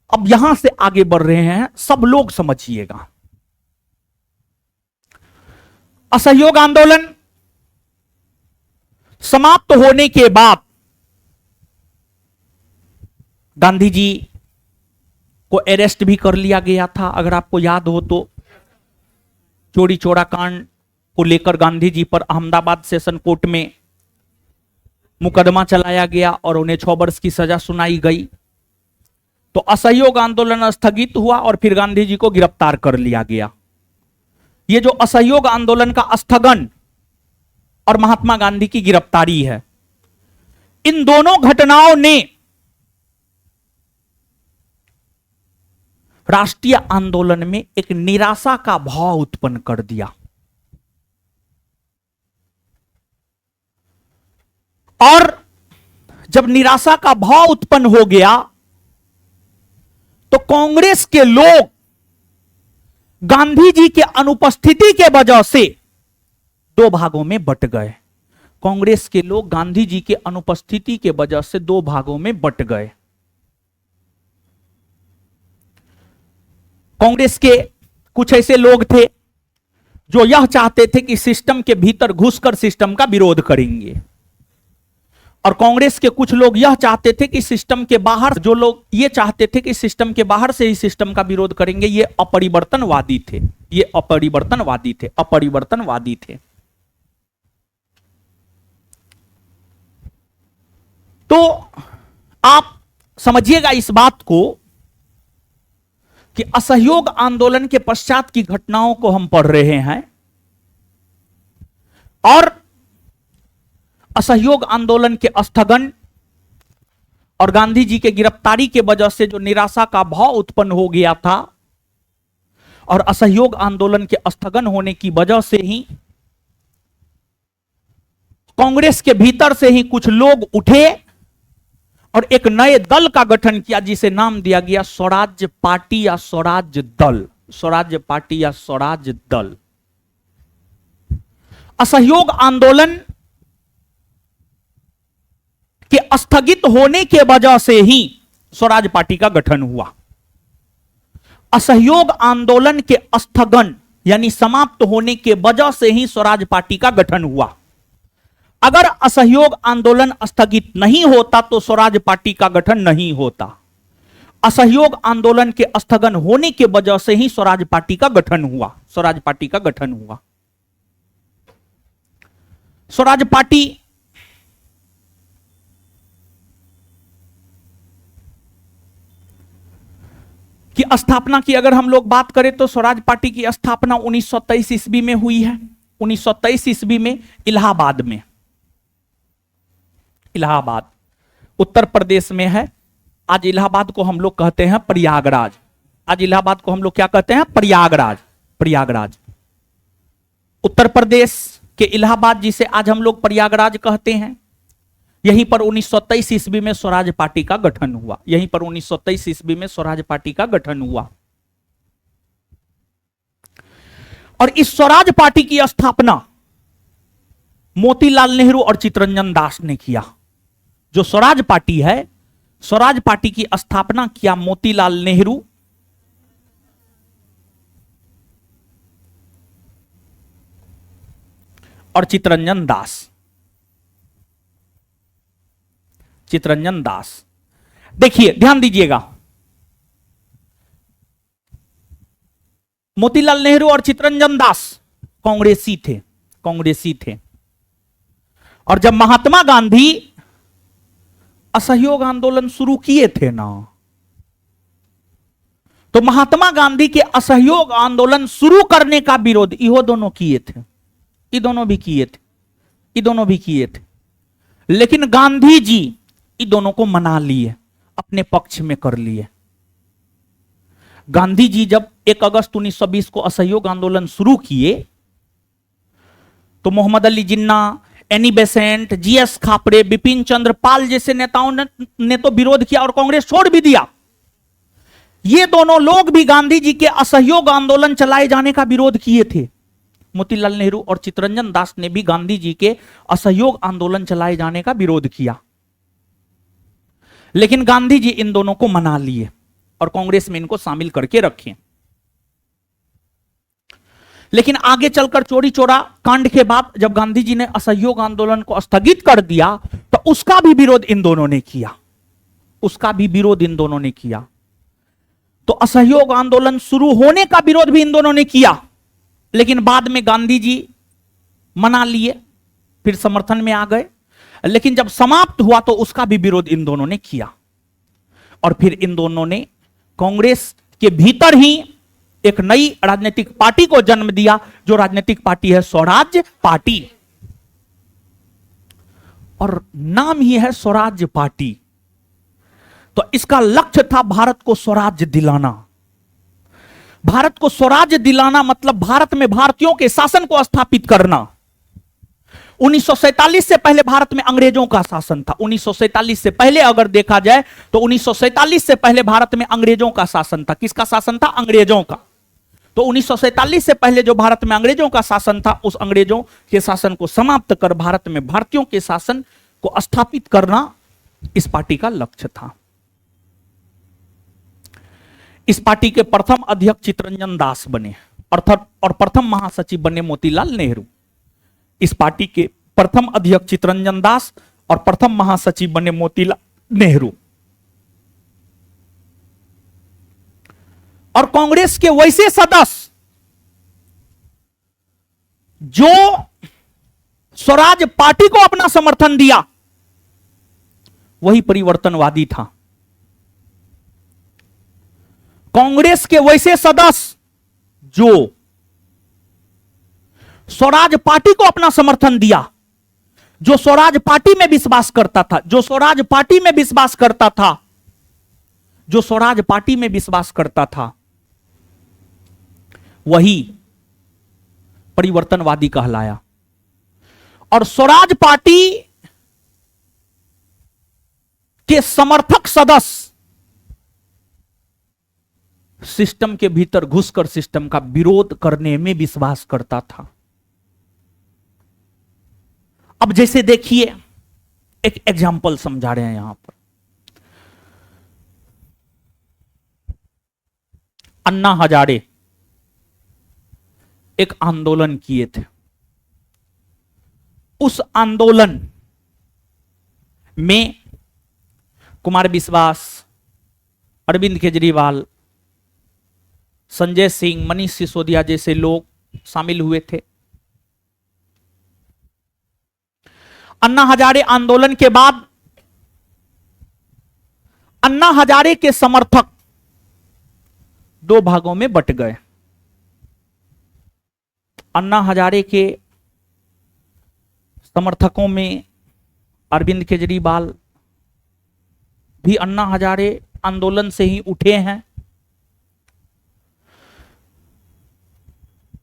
अब यहां से आगे बढ़ रहे हैं, सब लोग समझिएगा। असहयोग आंदोलन समाप्त होने के बाद गांधी जी को अरेस्ट भी कर लिया गया था। अगर आपको याद हो तो चोरी चोरा कांड को लेकर गांधी जी पर अहमदाबाद सेशन कोर्ट में मुकदमा चलाया गया और उन्हें 6 वर्ष की सजा सुनाई गई। तो असहयोग आंदोलन स्थगित हुआ और फिर गांधी जी को गिरफ्तार कर लिया गया। यह जो असहयोग आंदोलन का स्थगन और महात्मा गांधी की गिरफ्तारी है, इन दोनों घटनाओं ने राष्ट्रीय आंदोलन में एक निराशा का भाव उत्पन्न कर दिया। और जब निराशा का भाव उत्पन्न हो गया तो कांग्रेस के लोग गांधी जी के अनुपस्थिति के वजह से 2 भागों में बंट गए। कांग्रेस के लोग गांधी जी के अनुपस्थिति के वजह से 2 भागों में बंट गए। कांग्रेस के कुछ ऐसे लोग थे जो यह चाहते थे कि सिस्टम के भीतर घुसकर सिस्टम का विरोध करेंगे, और कांग्रेस के कुछ लोग यह चाहते थे कि सिस्टम के बाहर, जो लोग ये चाहते थे कि सिस्टम के बाहर से ही सिस्टम का विरोध करेंगे, ये अपरिवर्तनवादी थे। ये अपरिवर्तनवादी थे, अपरिवर्तनवादी थे। तो आप समझिएगा इस बात को कि असहयोग आंदोलन के पश्चात की घटनाओं को हम पढ़ रहे हैं, और असहयोग आंदोलन के स्थगन और गांधी जी के गिरफ्तारी के वजह से जो निराशा का भाव उत्पन्न हो गया था, और असहयोग आंदोलन के स्थगन होने की वजह से ही कांग्रेस के भीतर से ही कुछ लोग उठे और एक नए दल का गठन किया जिसे नाम दिया गया स्वराज्य पार्टी या स्वराज्य दल। स्वराज्य पार्टी या स्वराज्य दल। असहयोग आंदोलन के स्थगित होने के वजह से ही स्वराज पार्टी का गठन हुआ। असहयोग आंदोलन के स्थगन यानी समाप्त होने के वजह से ही स्वराज पार्टी का गठन हुआ। अगर असहयोग आंदोलन स्थगित नहीं होता तो स्वराज पार्टी का गठन नहीं होता। असहयोग आंदोलन के स्थगन होने की वजह से ही स्वराज पार्टी का गठन हुआ। स्वराज पार्टी का गठन हुआ। स्वराज पार्टी की स्थापना की अगर हम लोग बात करें तो स्वराज पार्टी की स्थापना 1923 ईस्वी में हुई है। 1923 ईस्वी में इलाहाबाद में। इलाहाबाद उत्तर प्रदेश में है। आज इलाहाबाद को हम लोग कहते हैं प्रयागराज। आज इलाहाबाद को हम लोग क्या कहते हैं? प्रयागराज। प्रयागराज उत्तर प्रदेश के इलाहाबाद जिसे आज हम लोग प्रयागराज कहते हैं। यहीं पर 1923 ईस्वी में स्वराज पार्टी का गठन हुआ। यहीं पर 1923 ईस्वी में स्वराज पार्टी का गठन हुआ। और इस स्वराज पार्टी की स्थापना मोतीलाल नेहरू और चित्तरंजन दास ने किया। जो स्वराज पार्टी है, स्वराज पार्टी की स्थापना किया मोतीलाल नेहरू और चित्तरंजन दास। चित्तरंजन दास, देखिए ध्यान दीजिएगा, मोतीलाल नेहरू और चित्तरंजन दास कांग्रेसी थे। कांग्रेसी थे। और जब महात्मा गांधी असहयोग आंदोलन शुरू किए थे ना, तो महात्मा गांधी के असहयोग आंदोलन शुरू करने का विरोध इहो दोनों किए थे। ये दोनों भी किए थे। ये दोनों भी किए थे। लेकिन गांधी जी इन दोनों को मना लिए, अपने पक्ष में कर लिए। गांधी जी जब 1 अगस्त 1920 को असहयोग आंदोलन शुरू किए तो Mohammad Ali Jinnah, Annie Besant, GS Khapare, Bipin Chandra Pal जैसे नेताओं ने तो विरोध किया और कांग्रेस छोड़ भी दिया। ये दोनों लोग भी गांधी जी के असहयोग आंदोलन चलाए जाने का विरोध किए थे। मोतीलाल नेहरू और चित्तरंजन दास ने भी गांधी जी के असहयोग आंदोलन चलाए जाने का विरोध किया। लेकिन गांधी जी इन दोनों को मना लिए और कांग्रेस में इनको शामिल करके रखे। लेकिन आगे चलकर चोरी चोरा कांड के बाद जब गांधी जी ने असहयोग आंदोलन को स्थगित कर दिया तो उसका भी विरोध इन दोनों ने किया। उसका भी विरोध इन दोनों ने किया। तो असहयोग आंदोलन शुरू होने का विरोध भी इन दोनों ने किया। लेकिन बाद में गांधी जी मना लिए, फिर समर्थन में आ गए। लेकिन जब समाप्त हुआ तो उसका भी विरोध इन दोनों ने किया। और फिर इन दोनों ने कांग्रेस के भीतर ही एक नई राजनीतिक पार्टी को जन्म दिया, जो राजनीतिक पार्टी है स्वराज पार्टी। और नाम ही है स्वराज पार्टी। तो इसका लक्ष्य था भारत को स्वराज दिलाना। भारत को स्वराज दिलाना मतलब भारत में भारतीयों के शासन को स्थापित करना। 1947 से पहले भारत में अंग्रेजों का शासन था। 1947 से पहले अगर देखा जाए तो 1947 से पहले भारत में अंग्रेजों का शासन था। किसका शासन था? अंग्रेजों का। तो 1947 से पहले जो भारत में अंग्रेजों का शासन था, उस अंग्रेजों के शासन को समाप्त कर भारत में भारतीयों के शासन को स्थापित करना इस पार्टी का लक्ष्य था। इस पार्टी के प्रथम अध्यक्ष चित्तरंजन दास बने और प्रथम महासचिव बने मोतीलाल नेहरू। इस पार्टी के प्रथम अध्यक्ष चित्तरंजन दास और प्रथम महासचिव बने मोतीलाल नेहरू। और कांग्रेस के वैसे सदस्य जो स्वराज पार्टी को अपना समर्थन दिया, वही परिवर्तनवादी था। कांग्रेस के वैसे सदस्य जो स्वराज पार्टी को अपना समर्थन दिया, जो स्वराज पार्टी में विश्वास करता था, जो स्वराज पार्टी में विश्वास करता था, जो स्वराज पार्टी में विश्वास करता था, वही परिवर्तनवादी कहलाया। और स्वराज पार्टी के समर्थक सदस्य सिस्टम के भीतर घुसकर सिस्टम का विरोध करने में विश्वास करता था। अब जैसे देखिए, एक एग्जाम्पल समझा रहे हैं यहां पर। अन्ना हजारे एक आंदोलन किए थे। उस आंदोलन में कुमार विश्वास, अरविंद केजरीवाल, संजय सिंह, मनीष सिसोदिया जैसे लोग शामिल हुए थे। अन्ना हजारे आंदोलन के बाद अन्ना हजारे के समर्थक दो भागों में बट गए। अन्ना हजारे के समर्थकों में अरविंद केजरीवाल भी अन्ना हजारे आंदोलन से ही उठे हैं।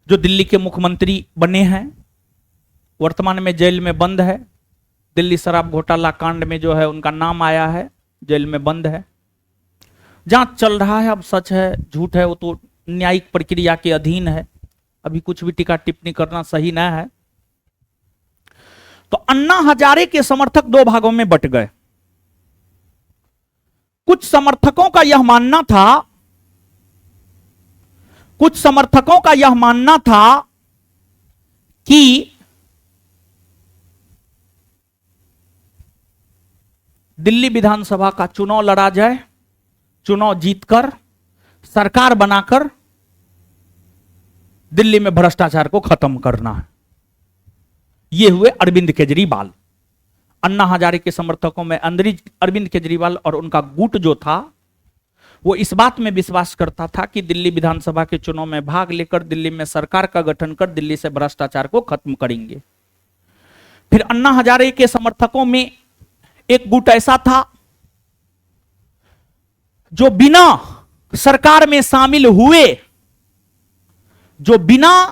जो दिल्ली के मुख्यमंत्री बने हैं, वर्तमान में जेल में बंद है। दिल्ली शराब घोटाला कांड में जो है उनका नाम आया है, जेल में बंद है। जांच चल रहा है, अब सच है झूठ है वो तो न्यायिक प्रक्रिया के अधीन है। अभी कुछ भी टिक्का टिप्पणी करना सही न है। तो अन्ना हजारे के समर्थक दो भागों में बट गए। कुछ समर्थकों का यह मानना था कि दिल्ली विधानसभा का चुनाव लड़ा जाए, चुनाव जीतकर सरकार बनाकर दिल्ली में भ्रष्टाचार को खत्म करना है। ये हुए अरविंद केजरीवाल। अन्ना हजारे के समर्थकों में अरविंद केजरीवाल और उनका गुट जो था वो इस बात में विश्वास करता था कि दिल्ली विधानसभा के चुनाव में भाग लेकर दिल्ली में सरकार का गठन कर दिल्ली से भ्रष्टाचार को खत्म करेंगे। फिर अन्ना हजारे के समर्थकों में एक गुट ऐसा था जो बिना सरकार में शामिल हुए जो बिना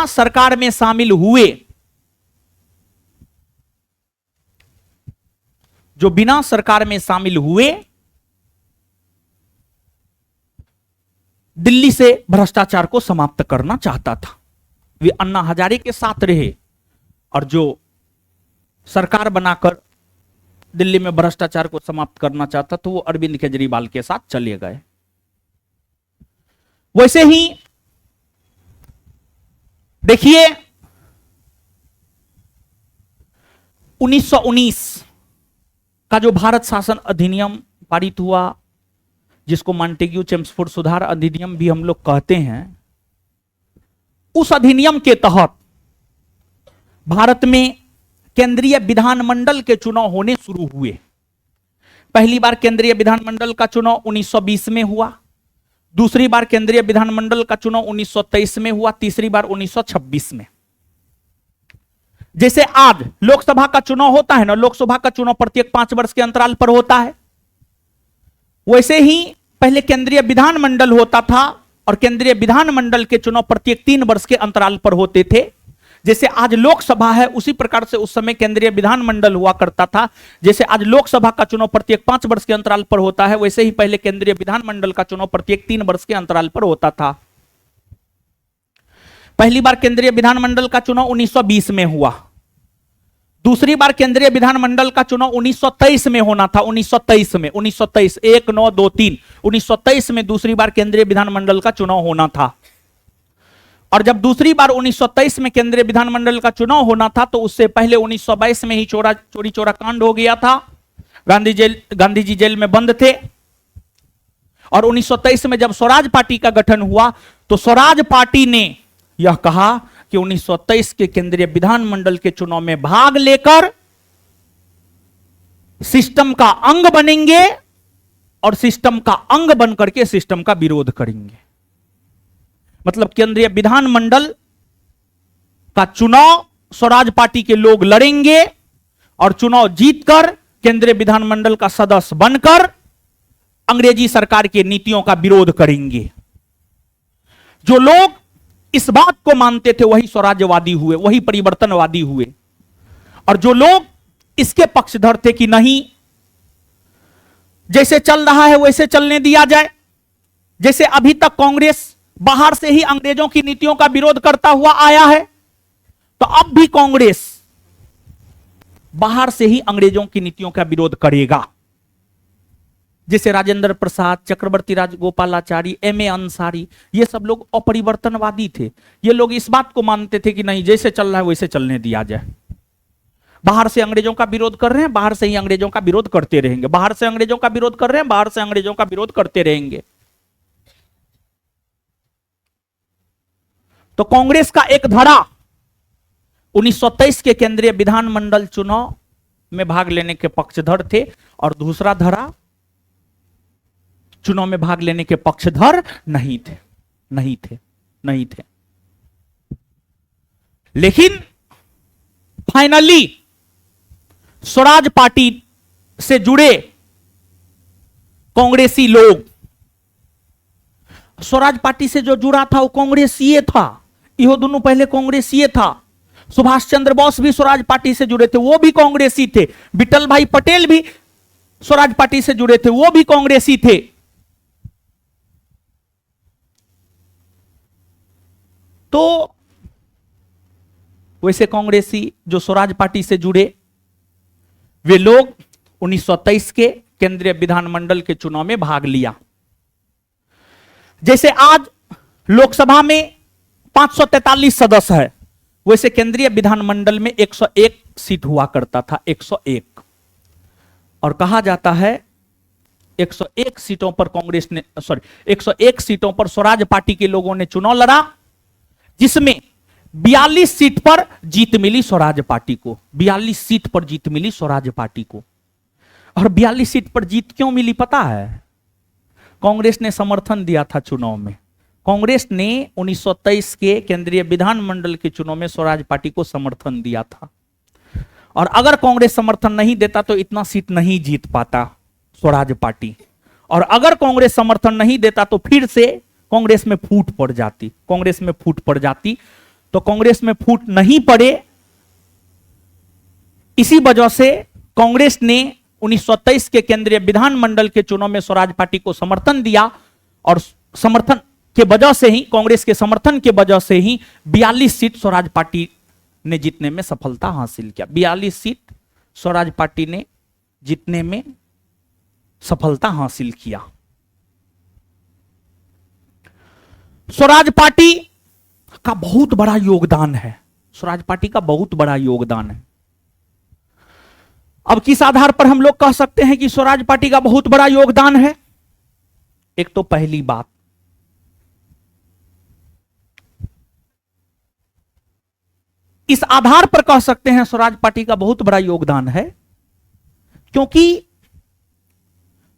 सरकार में शामिल हुए दिल्ली से भ्रष्टाचार को समाप्त करना चाहता था। वे अन्ना हजारे के साथ रहे और जो सरकार बनाकर दिल्ली में भ्रष्टाचार को समाप्त करना चाहता तो वो अरविंद केजरीवाल के साथ चले गए। वैसे ही देखिए 1919 का जो भारत शासन अधिनियम पारित हुआ, जिसको मॉन्टेग्यू चेम्सफोर्ड सुधार अधिनियम भी हम लोग कहते हैं, उस अधिनियम के तहत भारत में केंद्रीय विधानमंडल के चुनाव होने शुरू हुए। पहली बार केंद्रीय विधानमंडल का चुनाव 1920 में हुआ, दूसरी बार केंद्रीय विधानमंडल का चुनाव 1923 में हुआ, तीसरी बार 1926 में। जैसे आज लोकसभा का चुनाव होता है ना, लोकसभा का चुनाव प्रत्येक 5 वर्ष के अंतराल पर होता है, वैसे ही पहले केंद्रीय विधानमंडल होता था और केंद्रीय विधानमंडल के चुनाव प्रत्येक 3 वर्ष के अंतराल पर होते थे। जैसे आज लोकसभा है उसी प्रकार से उस समय केंद्रीय विधानमंडल हुआ करता था। जैसे आज लोकसभा का चुनाव प्रत्येक 5 वर्ष के अंतराल पर होता है, वैसे ही पहले केंद्रीय विधानमंडल का चुनाव प्रत्येक 3 वर्ष के अंतराल पर होता था। पहली बार केंद्रीय विधानमंडल का चुनाव 1920 में हुआ, दूसरी बार केंद्रीय विधानमंडल का चुनाव 1923 में होना था। 1923 में 1923 में दूसरी बार केंद्रीय विधानमंडल का चुनाव होना था। और जब दूसरी बार 1923 में केंद्रीय विधानमंडल का चुनाव होना था तो उससे पहले 1922 में ही चोरी चोरा कांड हो गया था। गांधी जी जेल में बंद थे। और 1923 में जब स्वराज पार्टी का गठन हुआ तो स्वराज पार्टी ने यह कहा कि 1923 के केंद्रीय विधानमंडल के चुनाव में भाग लेकर सिस्टम का अंग बनेंगे और सिस्टम का अंग बनकर के सिस्टम का विरोध करेंगे। मतलब केंद्रीय विधानमंडल का चुनाव स्वराज पार्टी के लोग लड़ेंगे और चुनाव जीतकर केंद्रीय विधानमंडल का सदस्य बनकर अंग्रेजी सरकार की नीतियों का विरोध करेंगे। जो लोग इस बात को मानते थे वही स्वराज्यवादी हुए, वही परिवर्तनवादी हुए। और जो लोग इसके पक्षधर थे कि नहीं, जैसे चल रहा है वैसे चलने दिया जाए, जैसे अभी तक कांग्रेस बाहर से ही अंग्रेजों की नीतियों का विरोध करता हुआ आया है, तो अब भी कांग्रेस बाहर से ही अंग्रेजों की नीतियों का विरोध करेगा। जैसे राजेंद्र प्रसाद, चक्रवर्ती राजगोपालाचारी, एम ए अंसारी, ये सब लोग अपरिवर्तनवादी थे। ये लोग इस बात को मानते थे कि नहीं, जैसे चल रहा है वैसे चलने दिया जाए। बाहर से अंग्रेजों का विरोध कर रहे हैं, बाहर से ही अंग्रेजों का विरोध करते रहेंगे, बाहर से अंग्रेजों का विरोध कर रहे हैं, बाहर से अंग्रेजों का विरोध करते रहेंगे। तो कांग्रेस का एक धड़ा 1923 के केंद्रीय विधानमंडल चुनाव में भाग लेने के पक्षधर थे, और दूसरा धड़ा चुनाव में भाग लेने के पक्षधर नहीं थे। लेकिन फाइनली स्वराज पार्टी से जुड़े कांग्रेसी लोग, स्वराज पार्टी से जो जुड़ा था वो कांग्रेसीय था, यो दोनों पहले कांग्रेसीय था। सुभाष चंद्र बोस भी स्वराज पार्टी से जुड़े थे, वो भी कांग्रेसी थे। विठल भाई पटेल भी स्वराज पार्टी से जुड़े थे, वो भी कांग्रेसी थे। तो वैसे कांग्रेसी जो स्वराज पार्टी से जुड़े, वे लोग 1923 के केंद्रीय विधानमंडल के चुनाव में भाग लिया। जैसे आज लोकसभा में 543 सदस्य है, वैसे केंद्रीय विधानमंडल में 101 सीट हुआ करता था, 101। और कहा जाता है 101 सीटों पर 101 सीटों पर स्वराज पार्टी के लोगों ने चुनाव लड़ा, जिसमें 42 सीट पर जीत मिली स्वराज पार्टी को। 42 सीट पर जीत मिली स्वराज पार्टी को। और 42 सीट पर जीत क्यों मिली पता है? कांग्रेस ने समर्थन दिया था चुनाव में। कांग्रेस ने 1923 के केंद्रीय विधानमंडल के चुनाव में स्वराज पार्टी को समर्थन दिया था, और अगर कांग्रेस समर्थन नहीं देता तो इतना सीट नहीं जीत पाता स्वराज पार्टी। और अगर कांग्रेस समर्थन नहीं देता तो फिर से कांग्रेस में फूट पड़ जाती, तो कांग्रेस में फूट नहीं पड़े। इसी वजह से कांग्रेस ने 1923 के केंद्रीय विधानमंडल के चुनाव में स्वराज पार्टी को समर्थन दिया, और समर्थन के वजह से ही, कांग्रेस के समर्थन के वजह से ही 42 सीट स्वराज पार्टी ने जीतने में सफलता हासिल किया। 42 सीट स्वराज पार्टी ने जीतने में सफलता हासिल किया। स्वराज पार्टी का बहुत बड़ा योगदान है, स्वराज पार्टी का बहुत बड़ा योगदान है। अब किस आधार पर हम लोग कह सकते हैं कि स्वराज पार्टी का बहुत बड़ा योगदान है? एक तो पहली बात, इस आधार पर कह सकते हैं स्वराज पार्टी का बहुत बड़ा योगदान है क्योंकि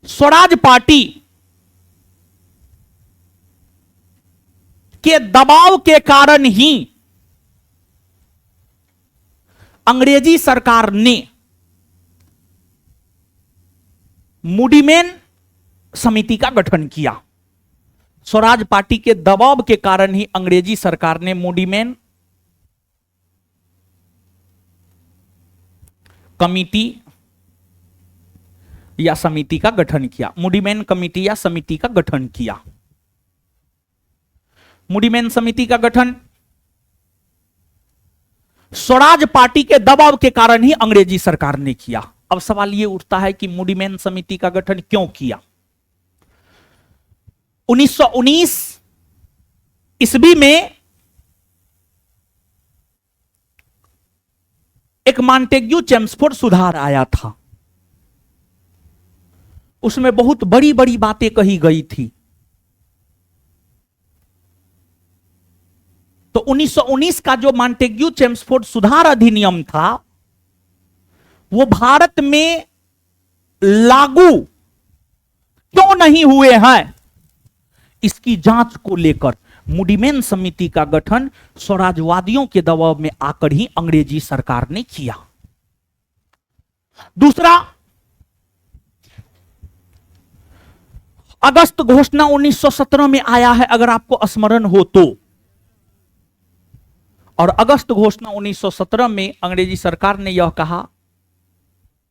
स्वराज पार्टी के दबाव के कारण ही अंग्रेजी सरकार ने मूडीमैन समिति का गठन किया। स्वराज पार्टी के दबाव के कारण ही अंग्रेजी सरकार ने मूडीमैन कमिटी या समिति का गठन किया। मूडीमैन कमिटी या समिति का गठन किया। मूडीमैन समिति का गठन स्वराज पार्टी के दबाव के कारण ही अंग्रेजी सरकार ने किया। अब सवाल यह उठता है कि मूडीमैन समिति का गठन क्यों किया? 1919 ईस्वी में एक मॉन्टेग्यू चेम्सफोर्ड सुधार आया था। उसमें बहुत बड़ी बड़ी बातें कही गई थी। तो 1919 का जो मॉन्टेग्यू चेम्सफोर्ड सुधार अधिनियम था वो भारत में लागू क्यों नहीं हुए हैं, इसकी जांच को लेकर मूडीमैन समिति का गठन स्वराजवादियों के दबाव में आकर ही अंग्रेजी सरकार ने किया। दूसरा, अगस्त घोषणा 1917 में आया है, अगर आपको स्मरण हो तो। और अगस्त घोषणा 1917 में अंग्रेजी सरकार ने यह कहा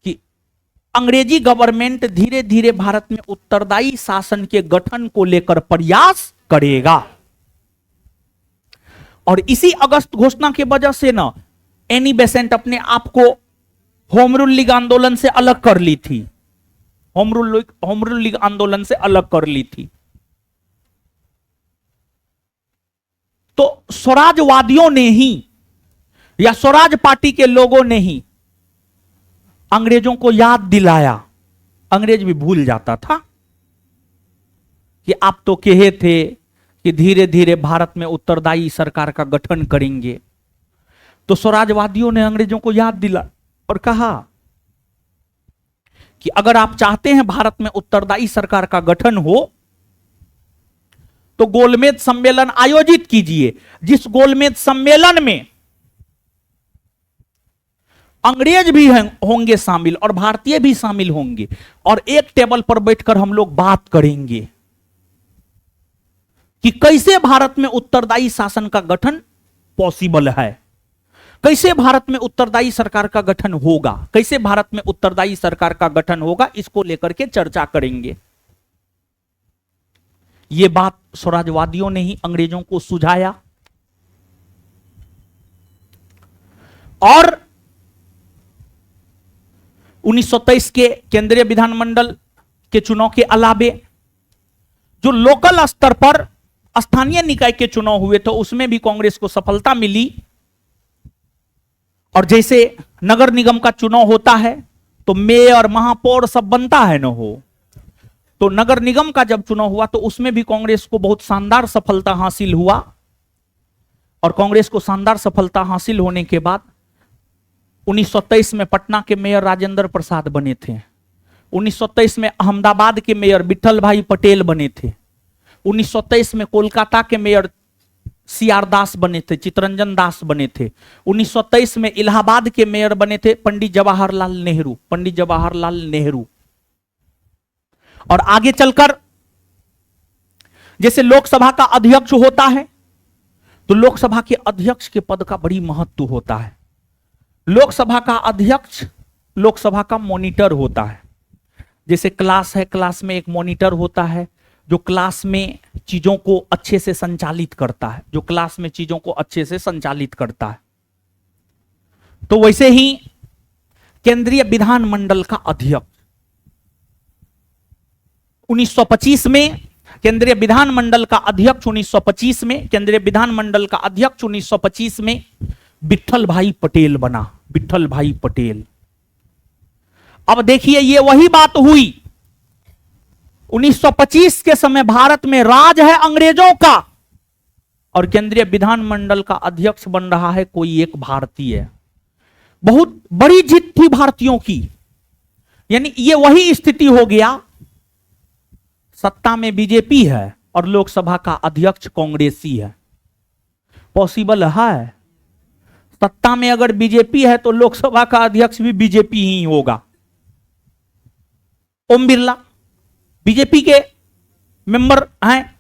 कि अंग्रेजी गवर्नमेंट धीरे धीरे भारत में उत्तरदायी शासन के गठन को लेकर प्रयास करेगा। और इसी अगस्त घोषणा के वजह से ना एनी बेसेंट अपने आप को होम रूल लीग आंदोलन से अलग कर ली थी। होम रूल लीग आंदोलन से अलग कर ली थी। तो स्वराजवादियों ने ही या स्वराज पार्टी के लोगों ने ही अंग्रेजों को याद दिलाया, अंग्रेज भी भूल जाता था कि आप तो कहे थे कि धीरे धीरे भारत में उत्तरदायी सरकार का गठन करेंगे। तो स्वराजवादियों ने अंग्रेजों को याद दिला और कहा कि अगर आप चाहते हैं भारत में उत्तरदायी सरकार का गठन हो तो गोलमेज सम्मेलन आयोजित कीजिए, जिस गोलमेज सम्मेलन में अंग्रेज भी होंगे शामिल और भारतीय भी शामिल होंगे, और एक टेबल पर बैठकर हम लोग बात करेंगे कि कैसे भारत में उत्तरदायी शासन का गठन पॉसिबल है, कैसे भारत में उत्तरदायी सरकार का गठन होगा, कैसे भारत में उत्तरदायी सरकार का गठन होगा, इसको लेकर के चर्चा करेंगे। यह बात स्वराजवादियों ने ही अंग्रेजों को सुझाया। और 1923 के केंद्रीय विधानमंडल के चुनाव के अलावे जो लोकल स्तर पर स्थानीय निकाय के चुनाव हुए तो उसमें भी कांग्रेस को सफलता मिली। और जैसे नगर निगम का चुनाव होता है तो मेयर महापौर सब बनता है न हो, तो नगर निगम का जब चुनाव हुआ तो उसमें भी कांग्रेस को बहुत शानदार सफलता हासिल हुआ। और कांग्रेस को शानदार सफलता हासिल होने के बाद 1923 में पटना के मेयर राजेंद्र प्रसाद बने थे, 1923 में अहमदाबाद के मेयर विठल भाई पटेल बने थे, 1923 में कोलकाता के मेयर सीआर दास बने थे, चितरंजन दास बने थे, 1923 में इलाहाबाद के मेयर बने थे पंडित जवाहरलाल नेहरू, पंडित जवाहरलाल नेहरू। और आगे चलकर जैसे लोकसभा का अध्यक्ष होता है तो लोकसभा के अध्यक्ष के पद का बड़ी महत्व होता है। लोकसभा का अध्यक्ष लोकसभा का मॉनिटर होता है। जैसे क्लास है, क्लास में एक मॉनिटर होता है जो क्लास में चीजों को अच्छे से संचालित करता है, जो क्लास में चीजों को अच्छे से संचालित करता है। तो वैसे ही केंद्रीय विधानमंडल का अध्यक्ष 1925 में केंद्रीय विधानमंडल का अध्यक्ष 1925 में केंद्रीय विधानमंडल का अध्यक्ष 1925 में विठल भाई पटेल बना, विठल भाई पटेल। अब देखिए ये वही बात हुई, 1925 के समय भारत में राज है अंग्रेजों का और केंद्रीय विधानमंडल का अध्यक्ष बन रहा है कोई एक भारतीय। बहुत बड़ी जीत थी भारतीयों की। यानी ये वही स्थिति हो गया, सत्ता में बीजेपी है और लोकसभा का अध्यक्ष कांग्रेसी है। पॉसिबल है? सत्ता में अगर बीजेपी है तो लोकसभा का अध्यक्ष भी बीजेपी ही होगा। ओम बिरला बीजेपी के मेंबर हैं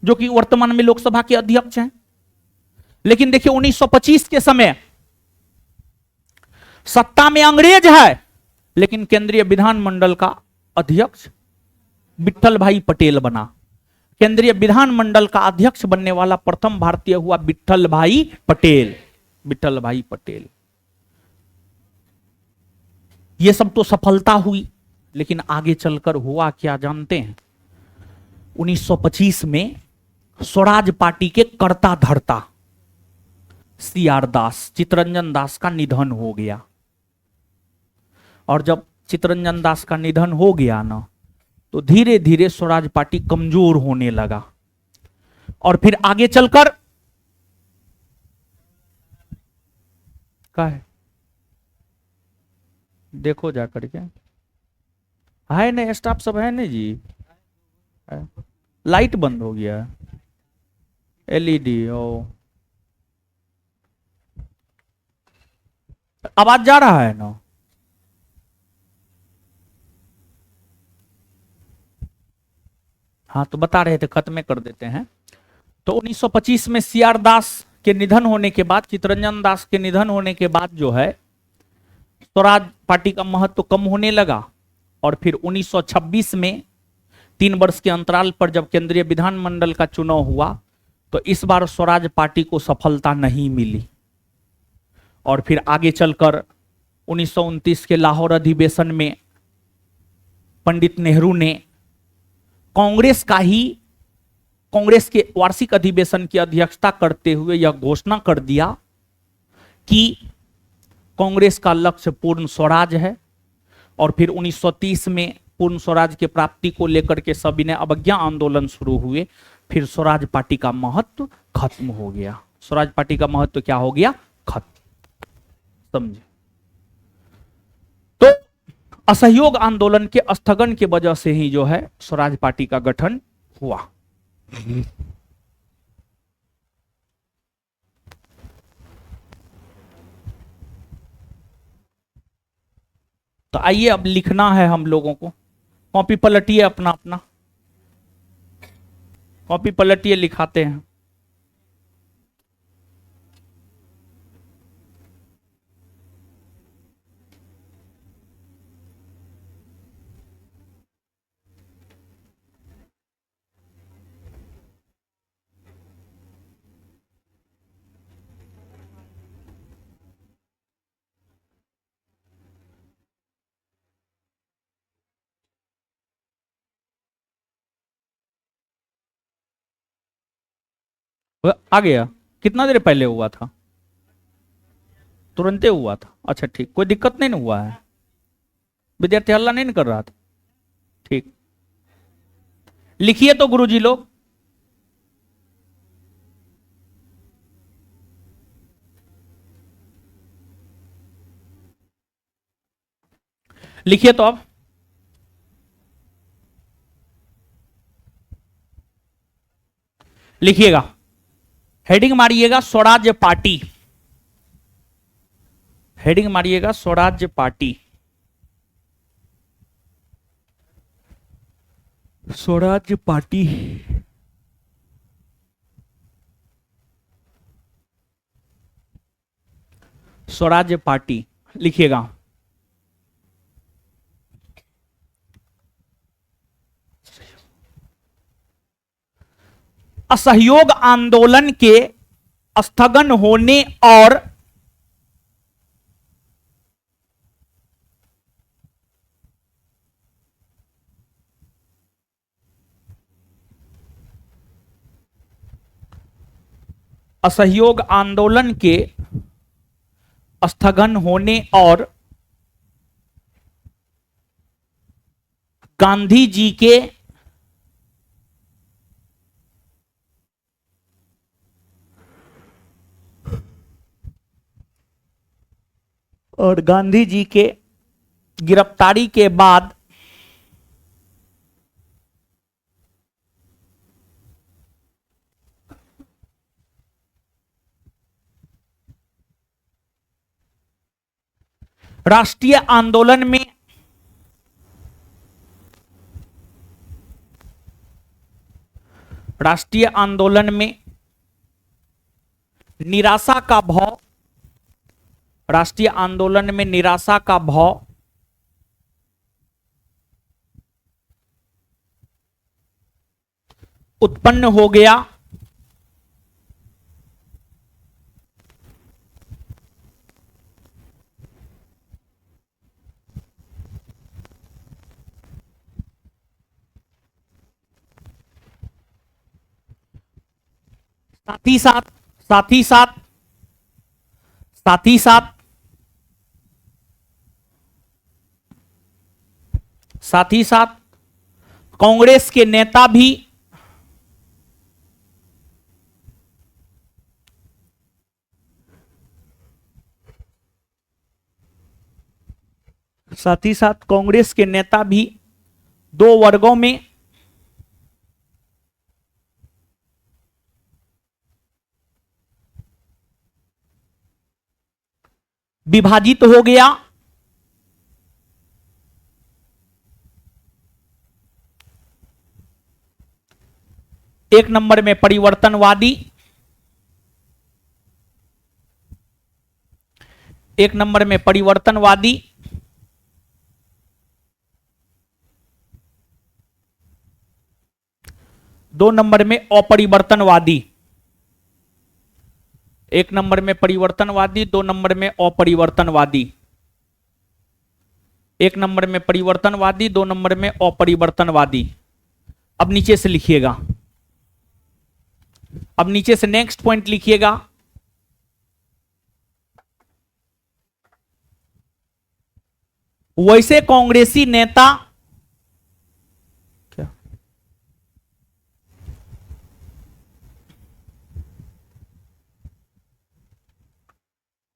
जो कि वर्तमान में लोकसभा के अध्यक्ष हैं। लेकिन देखिए 1925 के समय सत्ता में अंग्रेज है लेकिन केंद्रीय विधानमंडल का अध्यक्ष विठल भाई पटेल बना। केंद्रीय विधानमंडल का अध्यक्ष बनने वाला प्रथम भारतीय हुआ विठल भाई पटेल, विठल भाई पटेल। यह सब तो सफलता हुई, लेकिन आगे चलकर हुआ क्या जानते हैं? 1925 में स्वराज पार्टी के कर्ता धर्ता सीआर दास, चितरंजन दास का निधन हो गया। और जब चितरंजन दास का निधन हो गया ना, तो धीरे धीरे स्वराज पार्टी कमजोर होने लगा। और फिर आगे चलकर क्या है देखो जाकर के, है ना स्टाफ सब है ना जी, लाइट बंद हो गया, एलईडी। ओ आवाज जा रहा है ना? हाँ तो बता रहे थे, खत्म कर देते हैं। तो 1925 में सीआर दास के निधन होने के बाद, चितरंजन दास के निधन होने के बाद जो है स्वराज पार्टी का महत्व कम होने लगा। और फिर 1926 में 3 वर्ष के अंतराल पर जब केंद्रीय विधानमंडल का चुनाव हुआ तो इस बार स्वराज पार्टी को सफलता नहीं मिली। और फिर आगे चलकर 1929 के लाहौर अधिवेशन में पंडित नेहरू ने कांग्रेस के वार्षिक अधिवेशन की अध्यक्षता करते हुए यह घोषणा कर दिया कि कांग्रेस का लक्ष्य पूर्ण स्वराज है। और फिर 1930 में पूर्ण स्वराज की प्राप्ति को लेकर के सभी ने अवज्ञा आंदोलन शुरू हुए। फिर स्वराज पार्टी का महत्व खत्म हो गया। स्वराज पार्टी का महत्व क्या हो गया? खत्म। समझे? तो असहयोग आंदोलन के स्थगन की वजह से ही जो है स्वराज पार्टी का गठन हुआ। तो आइए अब लिखना है हम लोगों को। कॉपी पलटिए अपना अपना, कॉपी पलटिए, लिखाते हैं। आ गया? कितना देर पहले हुआ था? तुरंते हुआ था? अच्छा ठीक, कोई दिक्कत नहीं ना हुआ है? विद्यार्थी हल्ला नहीं कर रहा था? ठीक, लिखिए तो गुरुजी लोग। लिखिए तो अब। लिखिएगा, हेडिंग मारिएगा स्वराज्य पार्टी। हेडिंग मारिएगा स्वराज्य पार्टी। स्वराज्य पार्टी। स्वराज्य पार्टी लिखिएगा। असहयोग आंदोलन के स्थगन होने और असहयोग आंदोलन के स्थगन होने और गांधी जी के गिरफ्तारी के बाद राष्ट्रीय आंदोलन में निराशा का भाव, राष्ट्रीय आंदोलन में निराशा का भाव उत्पन्न हो गया। साथ ही साथ साथ ही साथ साथ ही साथ साथ ही साथ कांग्रेस के नेता भी दो वर्गों में विभाजित हो गया। एक नंबर में परिवर्तनवादी, एक नंबर में परिवर्तनवादी, दो नंबर में अपरिवर्तनवादी। एक नंबर में परिवर्तनवादी, दो नंबर में अपरिवर्तनवादी। एक नंबर में परिवर्तनवादी, 2 नंबर में अपरिवर्तनवादी। अब नीचे से लिखिएगा, अब नीचे से नेक्स्ट पॉइंट लिखिएगा। वैसे कांग्रेसी नेता, क्या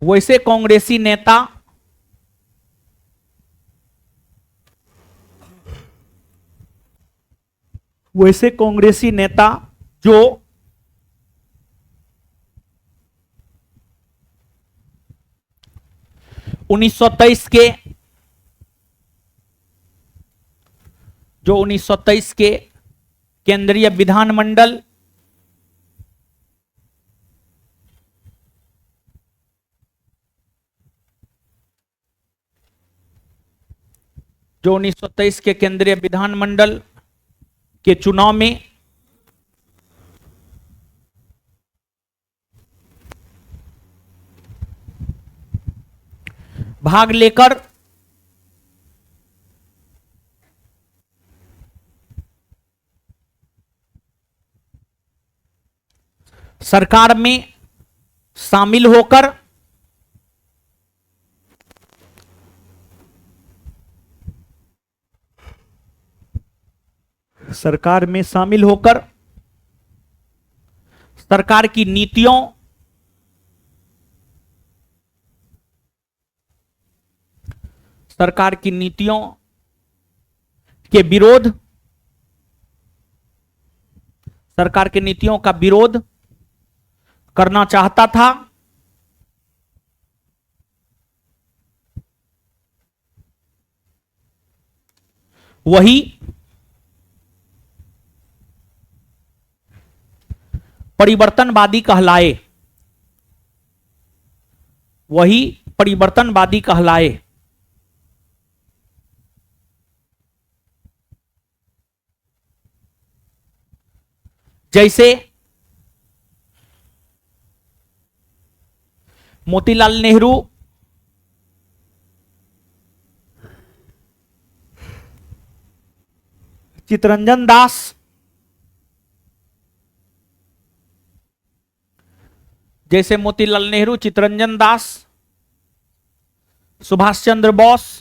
वैसे कांग्रेसी नेता वैसे कांग्रेसी नेता जो 1923 के जो 1923 के केंद्रीय विधानमंडल जो 1923 के केंद्रीय विधानमंडल के चुनाव में भाग लेकर सरकार में शामिल होकर सरकार की नीतियों के विरोध सरकार की नीतियों का विरोध करना चाहता था। वही परिवर्तनवादी कहलाए। जैसे मोतीलाल नेहरू, चित्तरंजन दास, चित्तरंजन दास, सुभाष चंद्र बोस,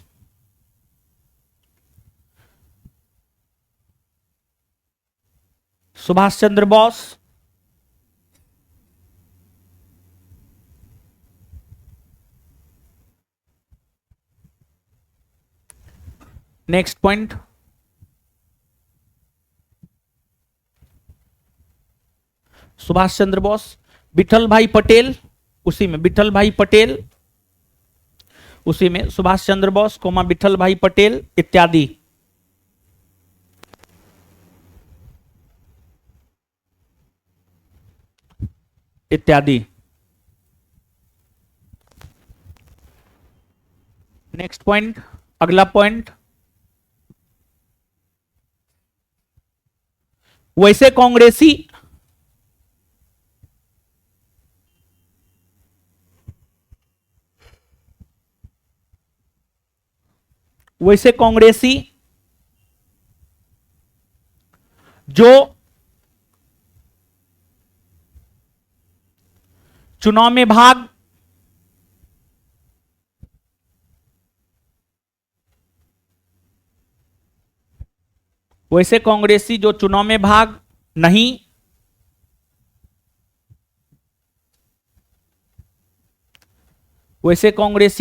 नेक्स्ट पॉइंट, सुभाष चंद्र बोस, विठल भाई पटेल, उसी में सुभाष चंद्र बोस, विठल भाई पटेल इत्यादि। नेक्स्ट पॉइंट, अगला पॉइंट, वैसे कांग्रेसी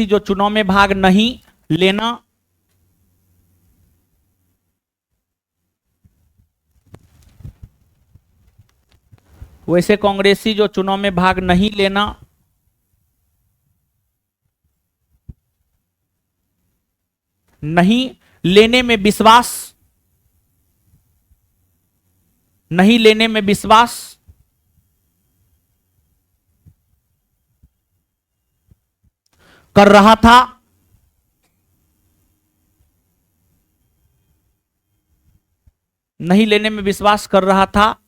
जो चुनाव में भाग नहीं लेना नहीं लेने में विश्वास कर रहा था,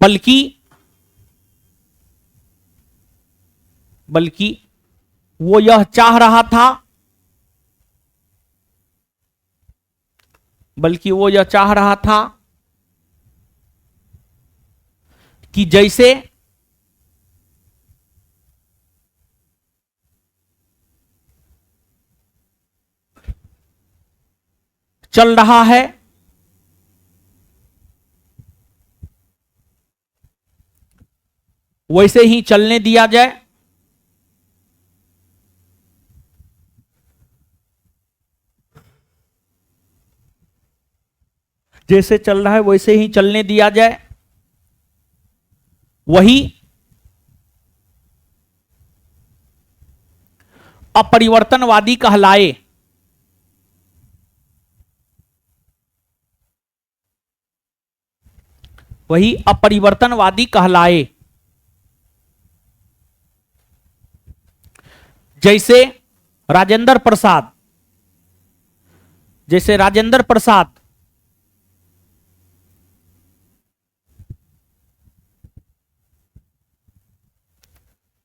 बल्कि वो यह चाह रहा था बल्कि वो यह चाह रहा था कि जैसे चल रहा है वैसे ही चलने दिया जाए, जैसे चल रहा है वैसे ही चलने दिया जाए, वही अपरिवर्तनवादी कहलाए। वही अपरिवर्तनवादी कहलाए। जैसे राजेंद्र प्रसाद, जैसे राजेंद्र प्रसाद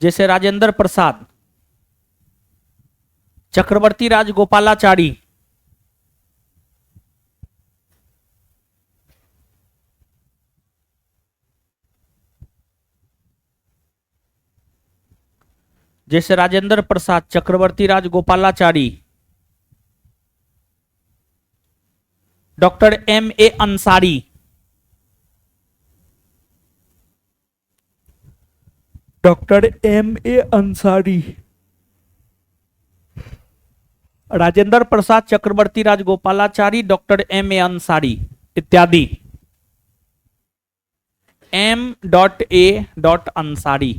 जैसे राजेंद्र प्रसाद, चक्रवर्ती राजगोपालाचारी, जैसे Rajendra Prasad, Chakravarti Rajagopalachari, doctor M A Ansari, doctor M A Ansari, Rajendra Prasad, Chakravarti Rajagopalachari, doctor M A Ansari इत्यादि। M.A. Ansari,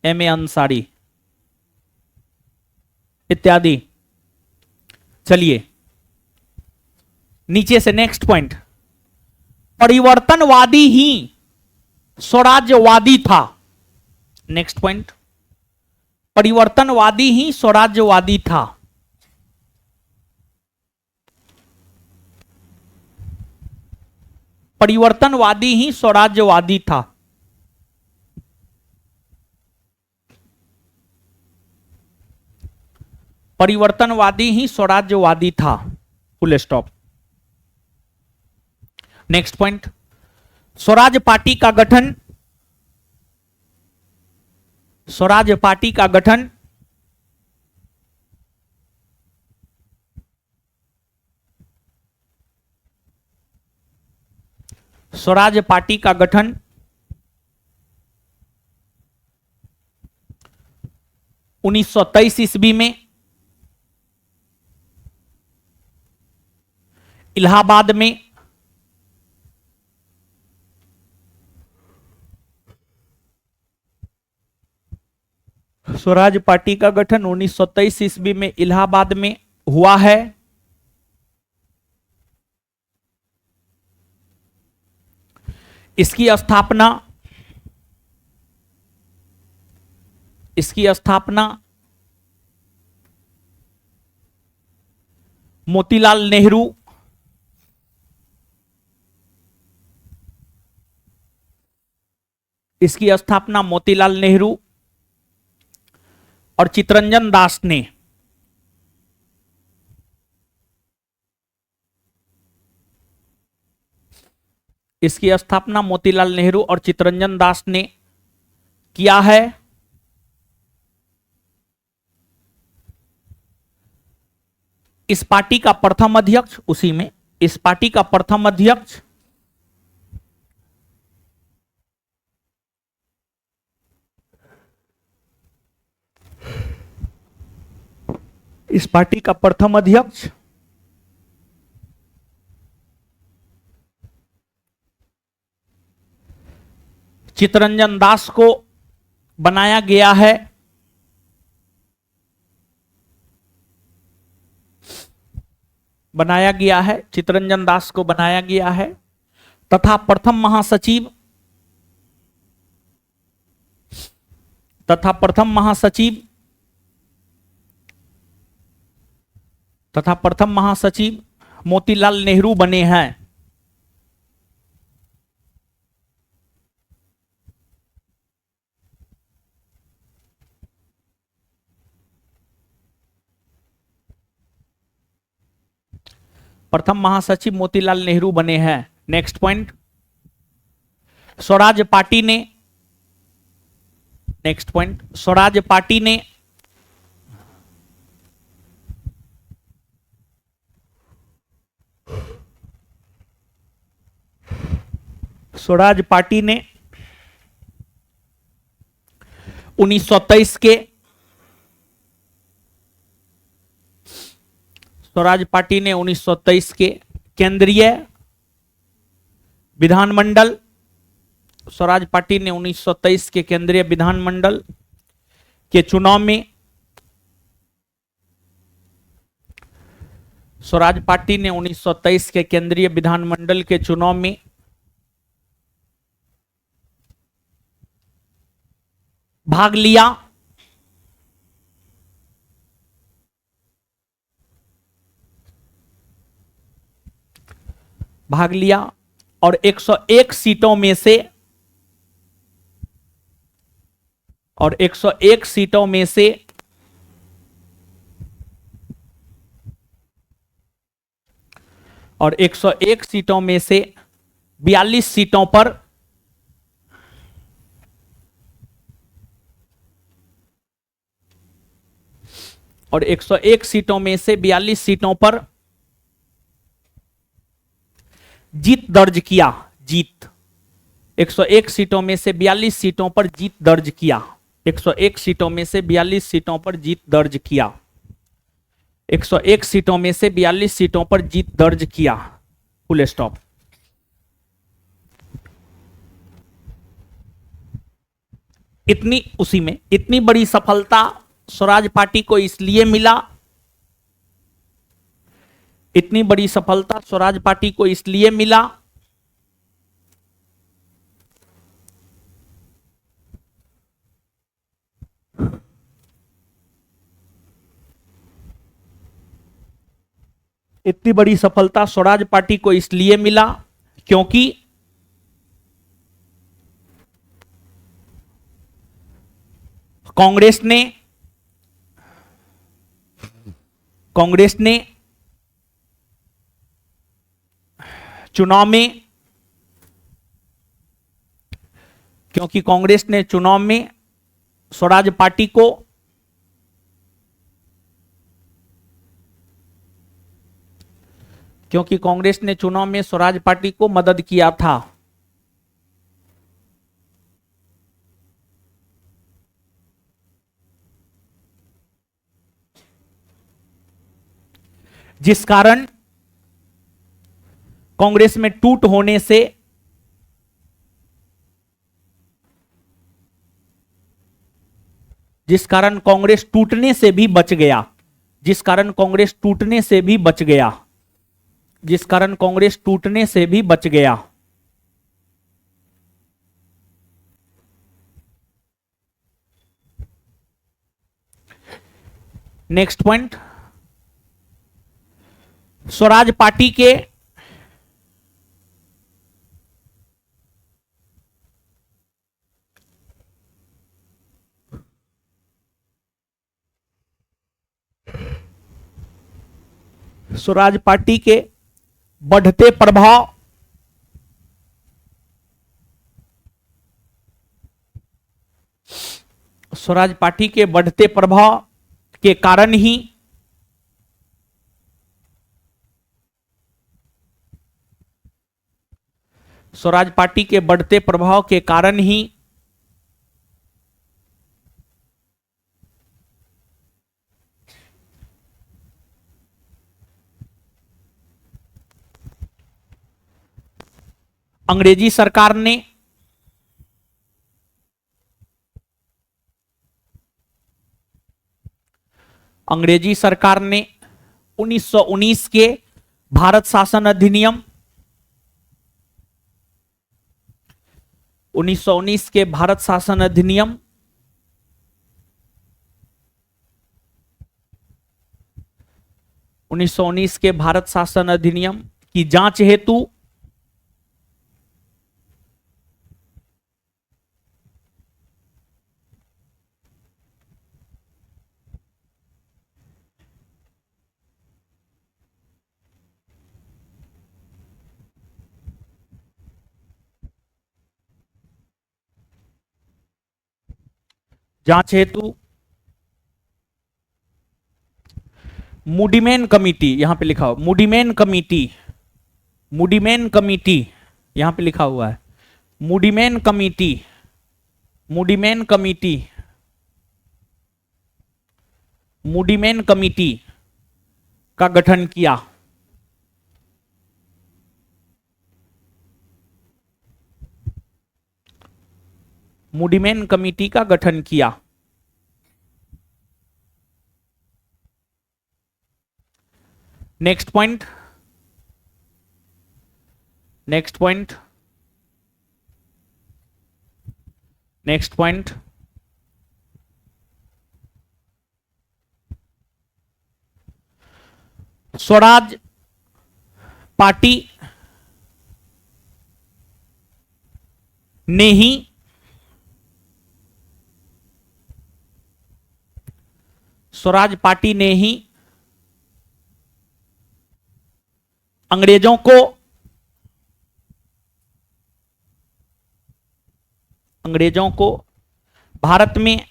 M A Ansari इत्यादि। चलिए नीचे से नेक्स्ट पॉइंट, परिवर्तनवादी ही स्वराज्यवादी था। नेक्स्ट पॉइंट, परिवर्तनवादी ही स्वराज्यवादी था। परिवर्तनवादी ही स्वराज्यवादी था। परिवर्तनवादी ही स्वराज्यवादी था, full stop. Next point, Swaraj party का गठन, स्वराज पार्टी का गठन स्वराज पार्टी का गठन 1923 ईस्वी में इलाहाबाद में स्वराज पार्टी का गठन 1923 ईस्वी में इलाहाबाद में हुआ है। इसकी स्थापना मोतीलाल नेहरू और चितरंजन दास ने किया है। इस पार्टी का प्रथम अध्यक्ष, उसी में इस पार्टी का प्रथम अध्यक्ष इस पार्टी का प्रथम अध्यक्ष चितरंजन दास को बनाया गया है। चितरंजन दास को बनाया गया है तथा प्रथम महासचिव मोतीलाल नेहरू बने हैं। प्रथम महासचिव मोतीलाल नेहरू बने हैं। नेक्स्ट पॉइंट, स्वराज पार्टी ने, नेक्स्ट पॉइंट, स्वराज पार्टी ने स्वराज पार्टी ने 1923 के, स्वराज पार्टी ने 1923 के केंद्रीय विधानमंडल, स्वराज पार्टी ने 1923 के केंद्रीय विधानमंडल के चुनाव में, स्वराज पार्टी ने 1923 के केंद्रीय विधानमंडल के चुनाव में भाग लिया। भाग लिया और 101 सीटों में से, और 101 सीटों में से और 101 सीटों में से 42 सीटों पर और 101 सीटों में से 42 सीटों पर जीत दर्ज किया। जीत, 101 सीटों में से 42 सीटों पर जीत दर्ज किया। 101 सीटों में से 42 सीटों पर जीत दर्ज किया। 101 सीटों में से 42 सीटों पर जीत दर्ज किया। Full stop. इतनी, उसी में इतनी बड़ी सफलता स्वराज पार्टी को इसलिए मिला, इतनी बड़ी सफलता स्वराज पार्टी को इसलिए मिला इतनी बड़ी सफलता स्वराज पार्टी को इसलिए मिला क्योंकि कांग्रेस ने चुनाव में, क्योंकि कांग्रेस ने चुनाव में स्वराज पार्टी को क्योंकि कांग्रेस ने चुनाव में स्वराज पार्टी को मदद किया था। जिस कारण कांग्रेस में टूट होने से जिस कारण कांग्रेस टूटने से भी बच गया, जिस कारण कांग्रेस टूटने से भी बच गया, जिस कारण कांग्रेस टूटने से भी बच गया। नेक्स्ट पॉइंट, स्वराज पार्टी के स्वराज पार्टी के बढ़ते प्रभाव स्वराज पार्टी के बढ़ते प्रभाव के कारण ही स्वराज पार्टी के बढ़ते प्रभाव के कारण ही अंग्रेजी सरकार ने अंग्रेजी सरकार ने 1919 के भारत शासन अधिनियम 1919 के भारत शासन अधिनियम 1919 के भारत शासन अधिनियम की जांच हेतु जांच हेतु मूडीमैन कमिटी, यहां पे लिखा हो मूडीमैन कमिटी, मूडीमैन कमिटी यहां पे लिखा हुआ है, मूडीमैन कमिटी, मूडीमैन कमिटी, मूडीमैन कमिटी का गठन किया। मूडीमैन कमिटी का गठन किया। Next point, next point, next point, Swaraj party ने ही स्वराज पार्टी ने ही अंग्रेजों को, अंग्रेजों को भारत में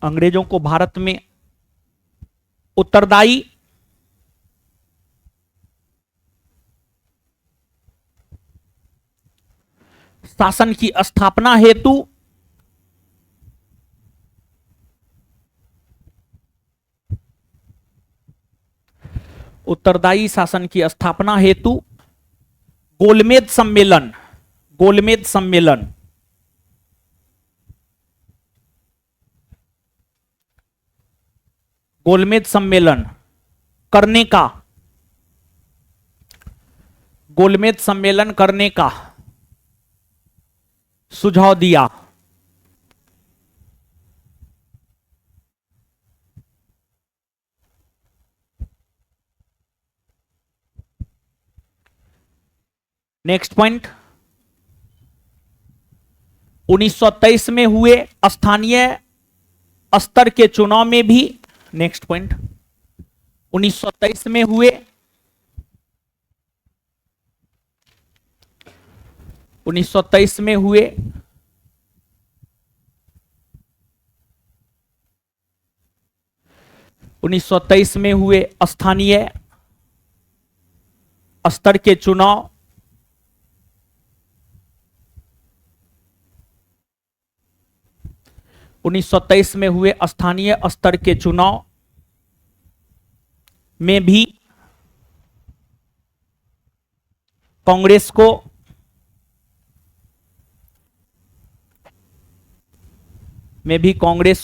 अंग्रेजों को भारत में उत्तरदायी शासन की स्थापना हेतु उत्तरदायी शासन की स्थापना हेतु गोलमेज सम्मेलन, गोलमेज सम्मेलन, गोलमेज सम्मेलन करने का, गोलमेज सम्मेलन करने का सुझाव दिया। नेक्स्ट पॉइंट, 1923 में हुए स्थानीय स्तर के चुनाव में भी, नेक्स्ट पॉइंट, 1923 में हुए 1923 में हुए स्थानीय स्तर के चुनाव में हुए स्थानीय स्तर के चुनाव में भी कांग्रेस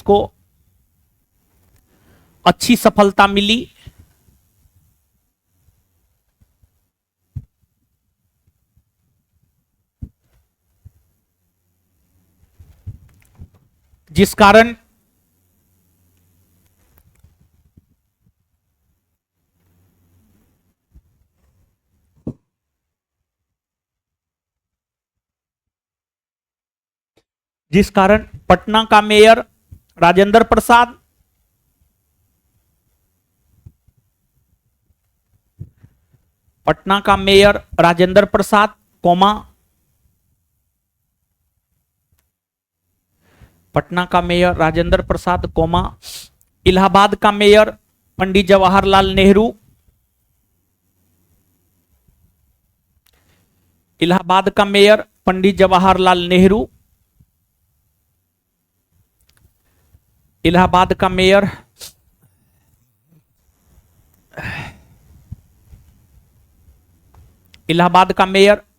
को अच्छी सफलता मिली। जिस कारण पटना का मेयर राजेंद्र प्रसाद, पटना का मेयर राजेंद्र प्रसाद कोमा, पटना का मेयर राजेंद्र प्रसाद कोमा, इलाहाबाद का मेयर पंडित जवाहरलाल नेहरू, इलाहाबाद का मेयर पंडित जवाहरलाल नेहरू, इलाहाबाद का मेयर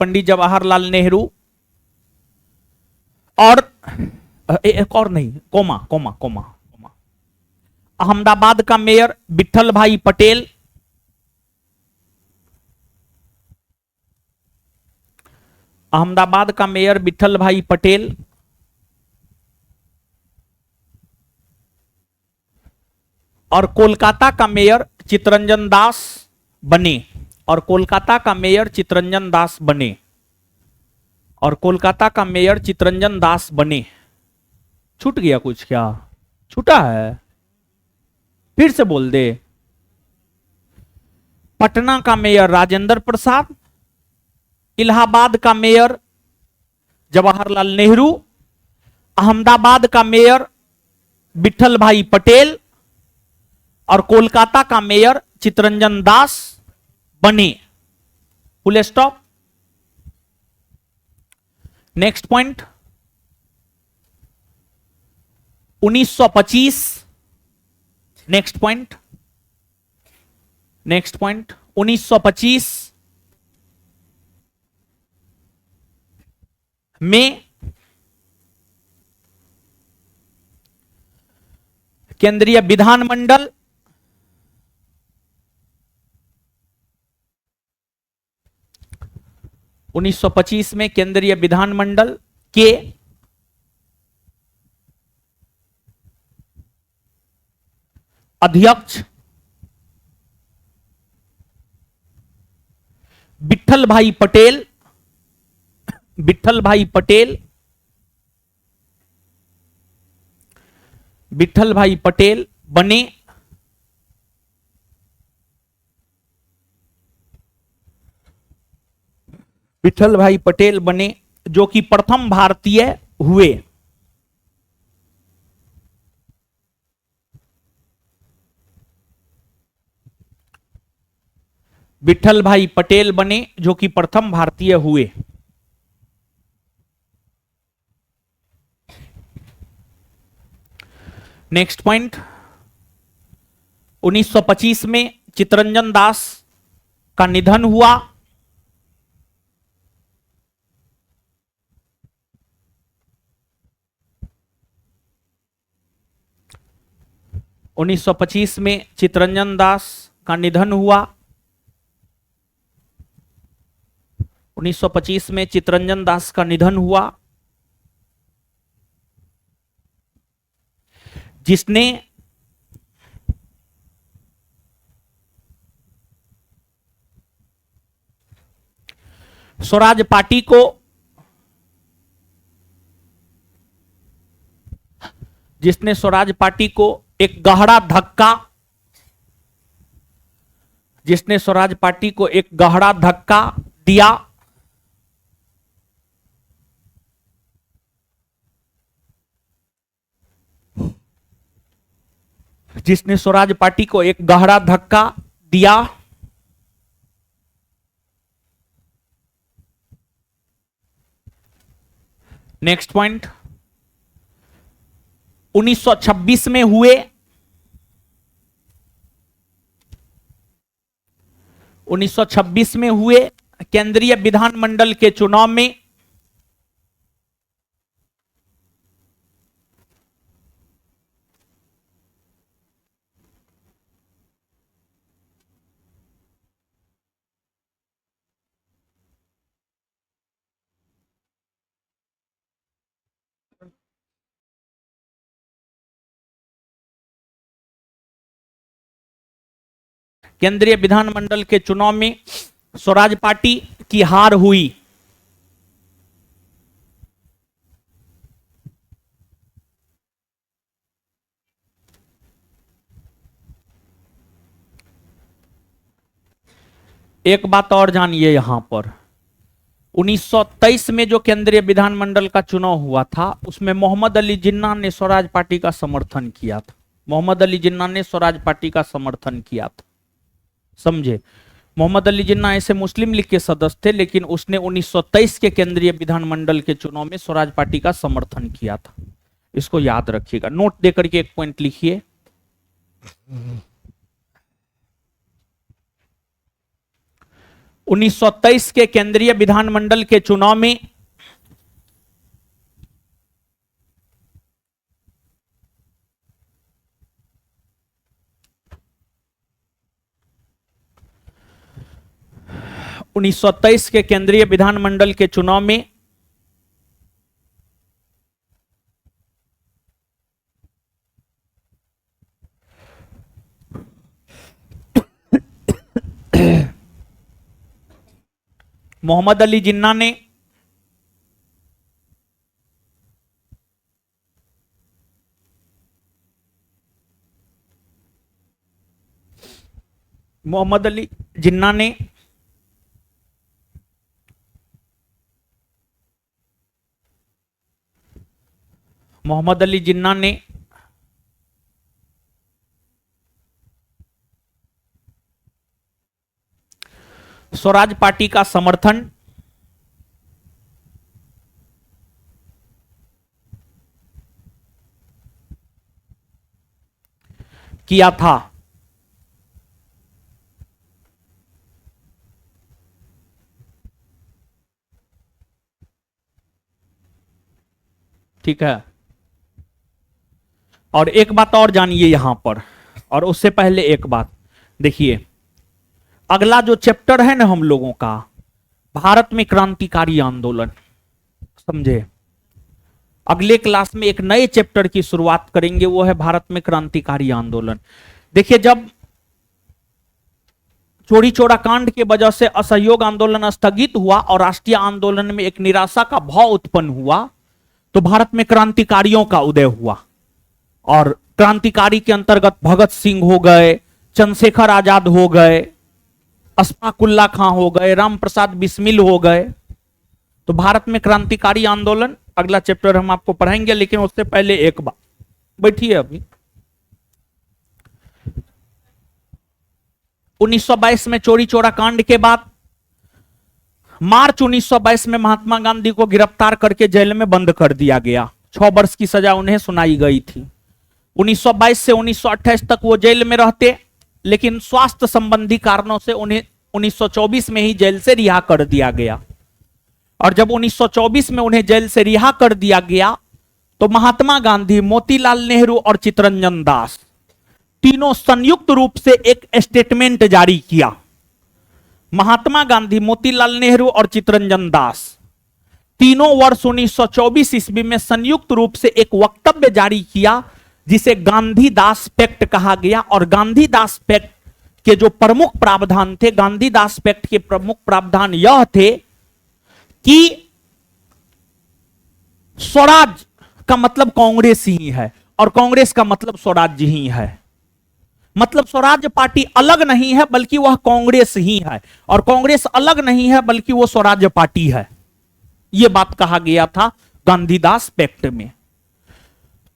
पंडित जवाहरलाल नेहरू, और एक और नहीं, comma comma comma comma, Ahmedabad का मेयर विठल भाई पटेल, अहमदाबाद का मेयर विठल भाई पटेल, और कोलकाता का मेयर चितरंजन दास बने, और कोलकाता का मेयर चितरंजन दास बने, और कोलकाता का मेयर चितरंजन दास बने। छूट गया कुछ क्या? छूटा है? फिर से बोल दे। पटना का मेयर राजेंद्र प्रसाद, इलाहाबाद का मेयर जवाहरलाल नेहरू, अहमदाबाद का मेयर विठल भाई पटेल और कोलकाता का मेयर चितरंजन दास बने। Full stop. Next point 1925। Next point 1925 में केंद्रीय विधानमंडल में केंद्रीय विधानमंडल के अध्यक्ष विठल भाई पटेल बने। विठल भाई पटेल बने जो कि प्रथम भारतीय हुए। विठल भाई पटेल बने जो कि प्रथम भारतीय हुए। नेक्स्ट पॉइंट 1925 में चितरंजन दास का निधन हुआ। में चितरंजन दास का निधन हुआ। 1925 में चितरंजन दास का निधन हुआ जिसने स्वराज पार्टी को एक गहरा धक्का दिया। जिसने स्वराज पार्टी को एक गहरा धक्का दिया। नेक्स्ट पॉइंट 1926 में हुए 1926 में हुए केंद्रीय विधानमंडल के चुनाव में केंद्रीय विधानमंडल के चुनाव में स्वराज पार्टी की हार हुई। एक बात और जानिए यहां पर 1923 में जो केंद्रीय विधानमंडल का चुनाव हुआ था उसमें मोहम्मद अली जिन्ना ने स्वराज पार्टी का समर्थन किया था। मोहम्मद अली जिन्ना ने स्वराज पार्टी का समर्थन किया था। समझे? मोहम्मद अली जिन्ना ऐसे मुस्लिम लीग के सदस्य थे लेकिन उसने 1923 के केंद्रीय विधानमंडल के चुनाव में स्वराज पार्टी का समर्थन किया था। इसको याद रखिएगा। नोट देकर के एक पॉइंट लिखिए। उन्नीस सौ तेईस के केंद्रीय विधानमंडल के चुनाव में के केंद्रीय विधानमंडल के चुनाव में मोहम्मद अली जिन्ना ने मोहम्मद अली जिन्ना ने मोहम्मद अली जिन्ना ने स्वराज पार्टी का समर्थन किया था। ठीक है, और एक बात और जानिए यहां पर, और उससे पहले एक बात देखिए, अगला जो चैप्टर है ना हम लोगों का, भारत में क्रांतिकारी आंदोलन, समझे। अगले क्लास में एक नए चैप्टर की शुरुआत करेंगे, वो है भारत में क्रांतिकारी आंदोलन। देखिए, जब चोरी चोरा कांड के वजह से असहयोग आंदोलन स्थगित हुआ और राष्ट्रीय आंदोलन में एक निराशा का भाव उत्पन्न हुआ, तो भारत में क्रांतिकारियों का उदय हुआ। और क्रांतिकारी के अंतर्गत भगत सिंह हो गए, चंद्रशेखर आजाद हो गए, अशफाकुल्ला खां हो गए, राम प्रसाद बिस्मिल हो गए। तो भारत में क्रांतिकारी आंदोलन अगला चैप्टर हम आपको पढ़ाएंगे, लेकिन उससे पहले एक बात, बैठिए अभी। 1922 में चोरी चोरा कांड के बाद मार्च 1922 में महात्मा गांधी को गिरफ्तार करके जेल में बंद कर दिया गया। 6 वर्ष की सजा उन्हें सुनाई गई थी। 1922 से 1928 तक वो जेल में रहते, लेकिन स्वास्थ्य संबंधी कारणों से उन्हें 1924 में ही जेल से रिहा कर दिया गया। और जब 1924 में उन्हें जेल से रिहा कर दिया गया, तो महात्मा गांधी, मोतीलाल नेहरू और चित्तरंजन दास तीनों संयुक्त रूप से एक स्टेटमेंट जारी किया। महात्मा गांधी, मोतीलाल नेहरू और चित्तरंजन दास तीनों वर्ष 1924 ईस्वी में संयुक्त रूप से एक वक्तव्य जारी किया, जिसे गांधीदास पैक्ट कहा गया। और गांधीदास पैक्ट के जो प्रमुख प्रावधान थे, गांधीदास पैक्ट के प्रमुख प्रावधान यह थे कि स्वराज का मतलब कांग्रेस ही है और कांग्रेस का मतलब स्वराज्य ही है। मतलब स्वराज पार्टी अलग नहीं है, बल्कि वह कांग्रेस ही है, और कांग्रेस अलग नहीं है, बल्कि वो स्वराज पार्टी है। यह बात कहा गया था गांधीदास पैक्ट में।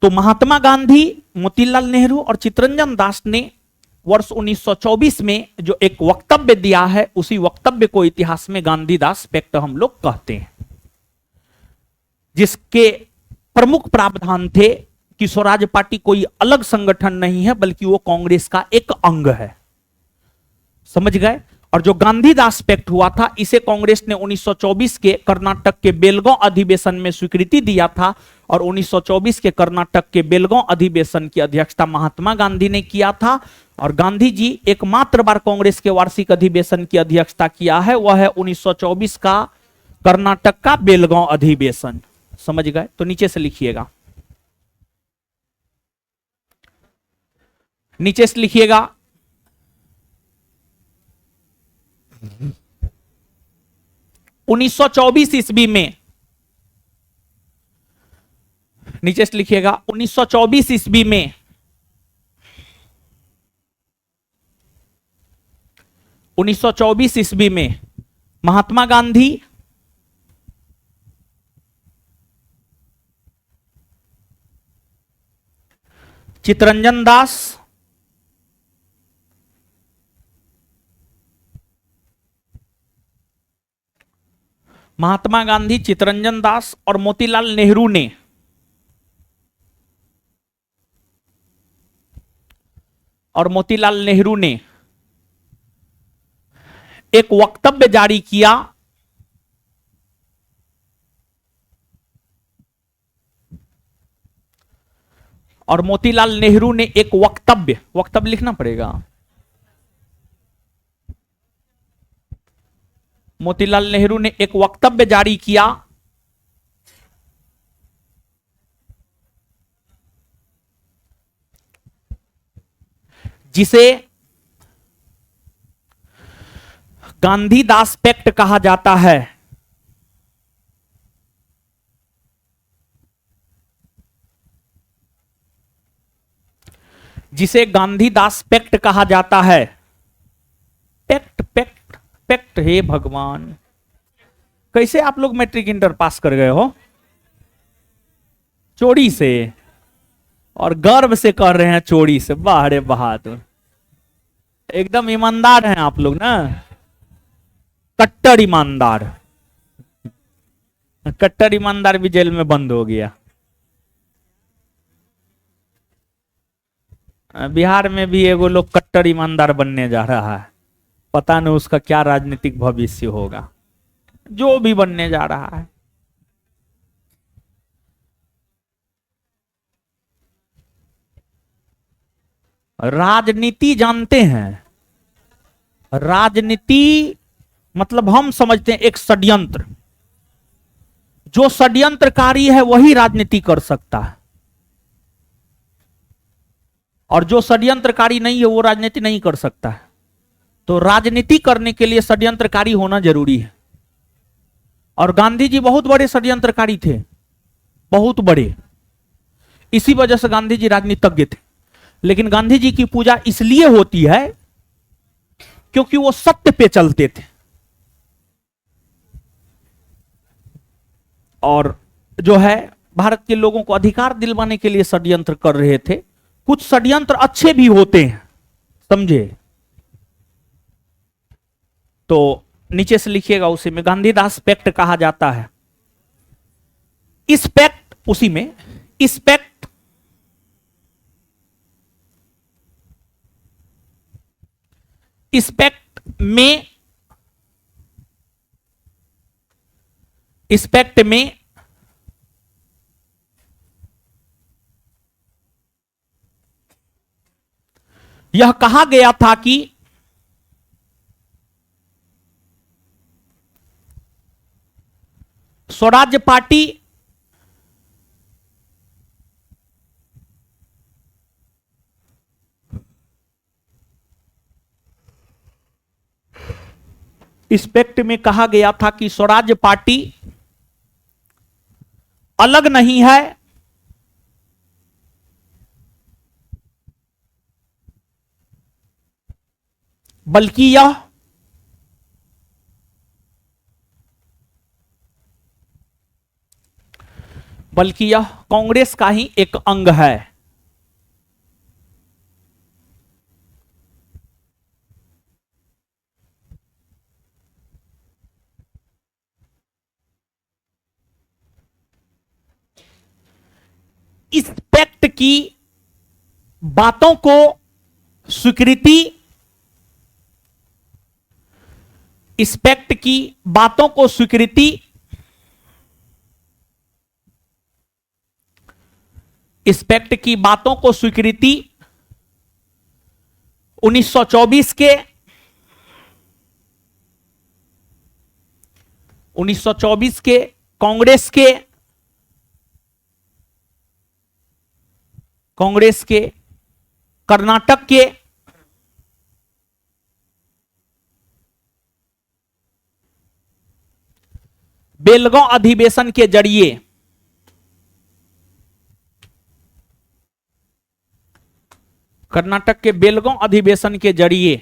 तो महात्मा गांधी, मोतीलाल नेहरू और चित्तरंजन दास ने वर्ष 1924 में जो एक वक्तव्य दिया है, उसी वक्तव्य को इतिहास में गांधीदास पैक्ट हम लोग कहते हैं, जिसके प्रमुख प्रावधान थे कि स्वराज पार्टी कोई अलग संगठन नहीं है, बल्कि वो कांग्रेस का एक अंग है। समझ गए। और जो गांधीदास पैक्ट हुआ था, इसे कांग्रेस ने 1924 के कर्नाटक के बेलगांव अधिवेशन में स्वीकृति दिया था। और 1924 के कर्नाटक के बेलगांव अधिवेशन की अध्यक्षता महात्मा गांधी ने किया था। और गांधी जी एकमात्र बार कांग्रेस के वार्षिक अधिवेशन की अध्यक्षता किया है, वह है 1924 का कर्नाटक का बेलगांव अधिवेशन। समझ गए। तो नीचे से लिखिएगा, नीचे से लिखिएगा, 1924 ईस्वी में, नीचे से लिखिएगा, 1924 ईस्वी में 1924 ईस्वी में महात्मा गांधी, चित्तरंजन दास, महात्मा गांधी, चित्तरंजन दास और मोतीलाल नेहरू ने एक वक्तव्य जारी किया और मोतीलाल नेहरू ने एक वक्तव्य लिखना पड़ेगा, मोतीलाल नेहरू ने एक वक्तव्य जारी किया जिसे गांधीदास पैक्ट कहा जाता है। जिसे गांधीदास पैक्ट कहा जाता है। पैक्ट रिस्पेक्ट, हे भगवान। कैसे आप लोग मैट्रिक इंटर पास कर गए हो? चोरी से, और गर्व से कर रहे हैं चोरी से। वाह रे बहादुर, एकदम ईमानदार हैं आप लोग ना, कट्टर ईमानदार। कट्टर ईमानदार भी जेल में बंद हो गया। बिहार में भी एगो लोग कट्टर ईमानदार बनने जा रहा है, पता नहीं उसका क्या राजनीतिक भविष्य होगा, जो भी बनने जा रहा है। राजनीति जानते हैं, राजनीति मतलब हम समझते हैं एक षड्यंत्र। जो षड्यंत्रकारी है वही राजनीति कर सकता है, और जो षड्यंत्रकारी नहीं है वो राजनीति नहीं कर सकता है। तो राजनीति करने के लिए षड्यंत्रकारी होना जरूरी है। और गांधी जी बहुत बड़े षड्यंत्रकारी थे, बहुत बड़े। इसी वजह से गांधी जी राजनीतिज्ञ थे। लेकिन गांधी जी की पूजा इसलिए होती है क्योंकि वो सत्य पे चलते थे, और जो है भारत के लोगों को अधिकार दिलवाने के लिए षड्यंत्र कर रहे थे। कुछ षड्यंत्र अच्छे भी होते हैं, समझे? तो नीचे से लिखिएगा, उसी में गांधीदास पैक्ट कहा जाता है। इस पैक्ट, उसी में इस पैक्ट इस पैक्ट में इस पैक्ट में यह कहा गया था कि स्वराज्य पार्टी इस पैक्ट में कहा गया था कि स्वराज्य पार्टी अलग नहीं है, बल्कि यह कांग्रेस का ही एक अंग है। इस पैक्ट की बातों को स्वीकृति, इस पैक्ट की बातों को स्वीकृति इस पैक्ट की बातों को स्वीकृति 1924 के 1924 के कांग्रेस के कर्नाटक के बेलगांव अधिवेशन के जरिए कर्नाटक के बेलगांव अधिवेशन के जरिए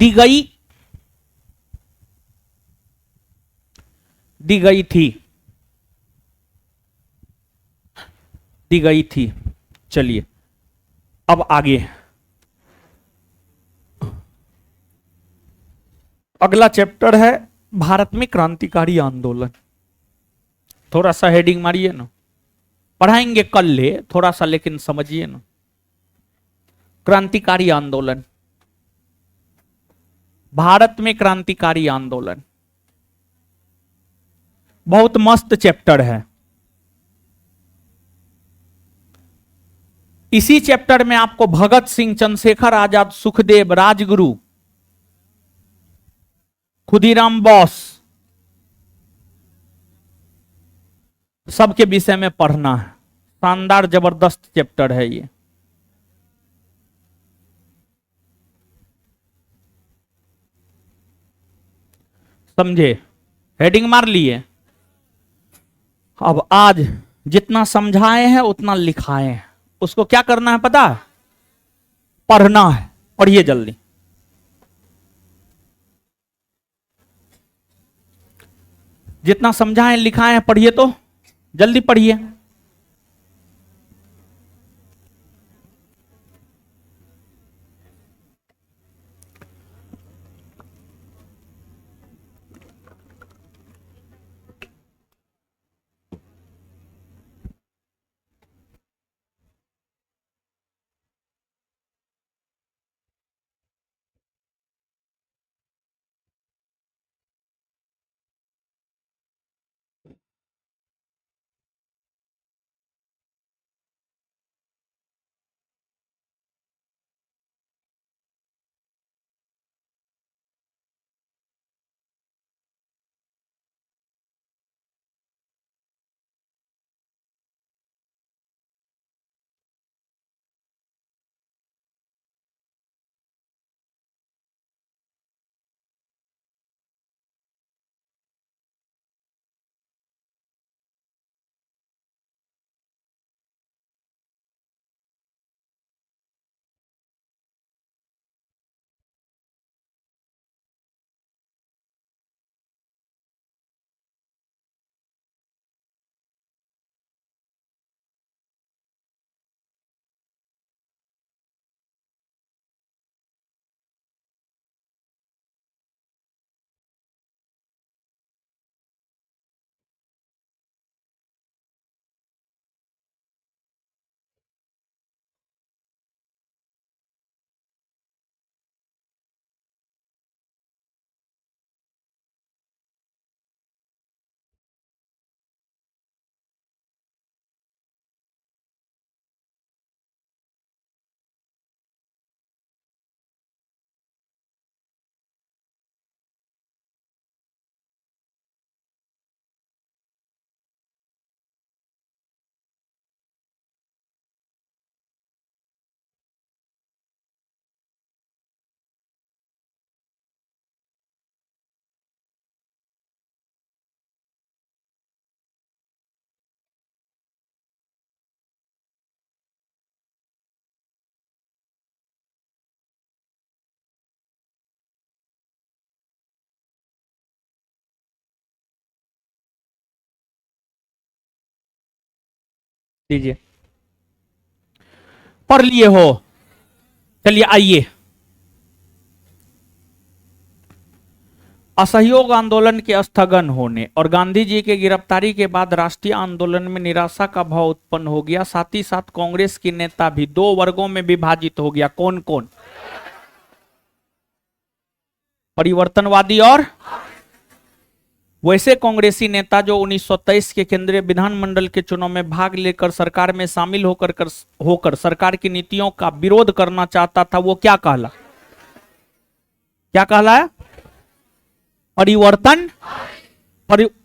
दी गई थी। चलिए अब आगे अगला चैप्टर है भारत में क्रांतिकारी आंदोलन। थोड़ा सा हेडिंग मारिए ना, पढ़ाएंगे कल ले थोड़ा सा, लेकिन समझिए ना। क्रांतिकारी आंदोलन, भारत में क्रांतिकारी आंदोलन बहुत मस्त चैप्टर है। इसी चैप्टर में आपको भगत सिंह, चंद्रशेखर आजाद, सुखदेव, राजगुरु, खुदीराम बोस सबके विषय में पढ़ना है। शानदार जबरदस्त चैप्टर है ये। समझे? हेडिंग मार लिए। अब आज जितना समझाए हैं उतना लिखाए हैं। उसको क्या करना है पता है? पढ़ना है, पढ़िए जल्दी। जितना समझाएं लिखाएं पढ़िए, तो जल्दी पढ़िए। दीजिए, पढ़ लिए हो? चलिए आइए। असहयोग आंदोलन के स्थगन होने और गांधी जी के गिरफ्तारी के बाद राष्ट्रीय आंदोलन में निराशा का भाव उत्पन्न हो गया। साथ ही साथ कांग्रेस की नेता भी दो वर्गों में विभाजित हो गया। कौन कौन? परिवर्तनवादी और वैसे कांग्रेसी नेता जो 1923 के केंद्रीय विधानमंडल के चुनाव में भाग लेकर सरकार में शामिल होकर सरकार की नीतियों का विरोध करना चाहता था, वो क्या कहला? क्या कहला है?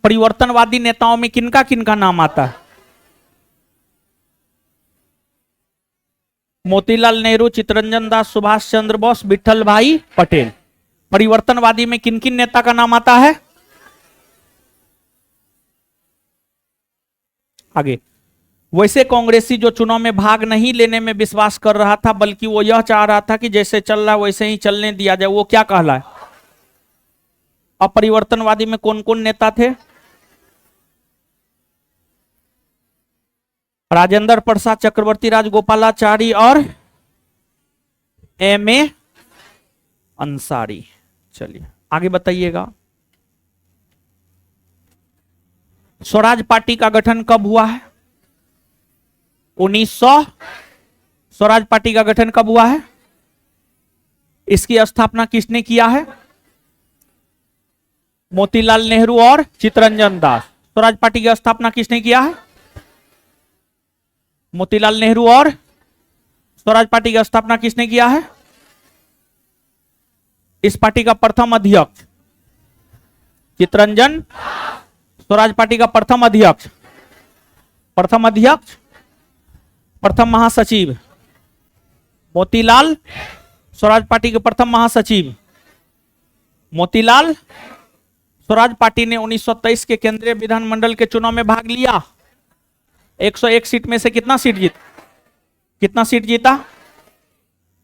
परिवर्तनवादी नेताओं में किनका किनका नाम आता है? मोतीलाल नेहरू, चित्तरंजन दास, सुभाष चंद्र बोस, विठल भाई पटेल। परिवर्तनवादी में किन किन नेता का नाम आता है? आगे, वैसे कांग्रेसी जो चुनाव में भाग नहीं लेने में विश्वास कर रहा था, बल्कि वो यह चाह रहा था कि जैसे चल रहा वैसे ही चलने दिया जाए, वो क्या कहला है? अपरिवर्तनवादी में कौन कौन नेता थे? राजेंद्र प्रसाद, चक्रवर्ती राजगोपालाचारी और एम.ए. अंसारी। चलिए आगे बताइएगा। स्वराज पार्टी का गठन कब हुआ है? 1900। स्वराज पार्टी का गठन कब हुआ है? इसकी स्थापना किसने किया है? मोतीलाल नेहरू और चित्तरंजन दास। स्वराज पार्टी की स्थापना किसने किया है? मोतीलाल नेहरू। और स्वराज पार्टी की स्थापना किसने किया है? इस पार्टी का प्रथम अध्यक्ष चित्तरंजन। स्वराज पार्टी का प्रथम अध्यक्ष, प्रथम महासचिव मोतीलाल। स्वराज पार्टी के प्रथम महासचिव मोतीलाल। स्वराज पार्टी ने 1923 के केंद्रीय विधानमंडल के चुनाव में भाग लिया। 101 सीट में से कितना सीट जीता?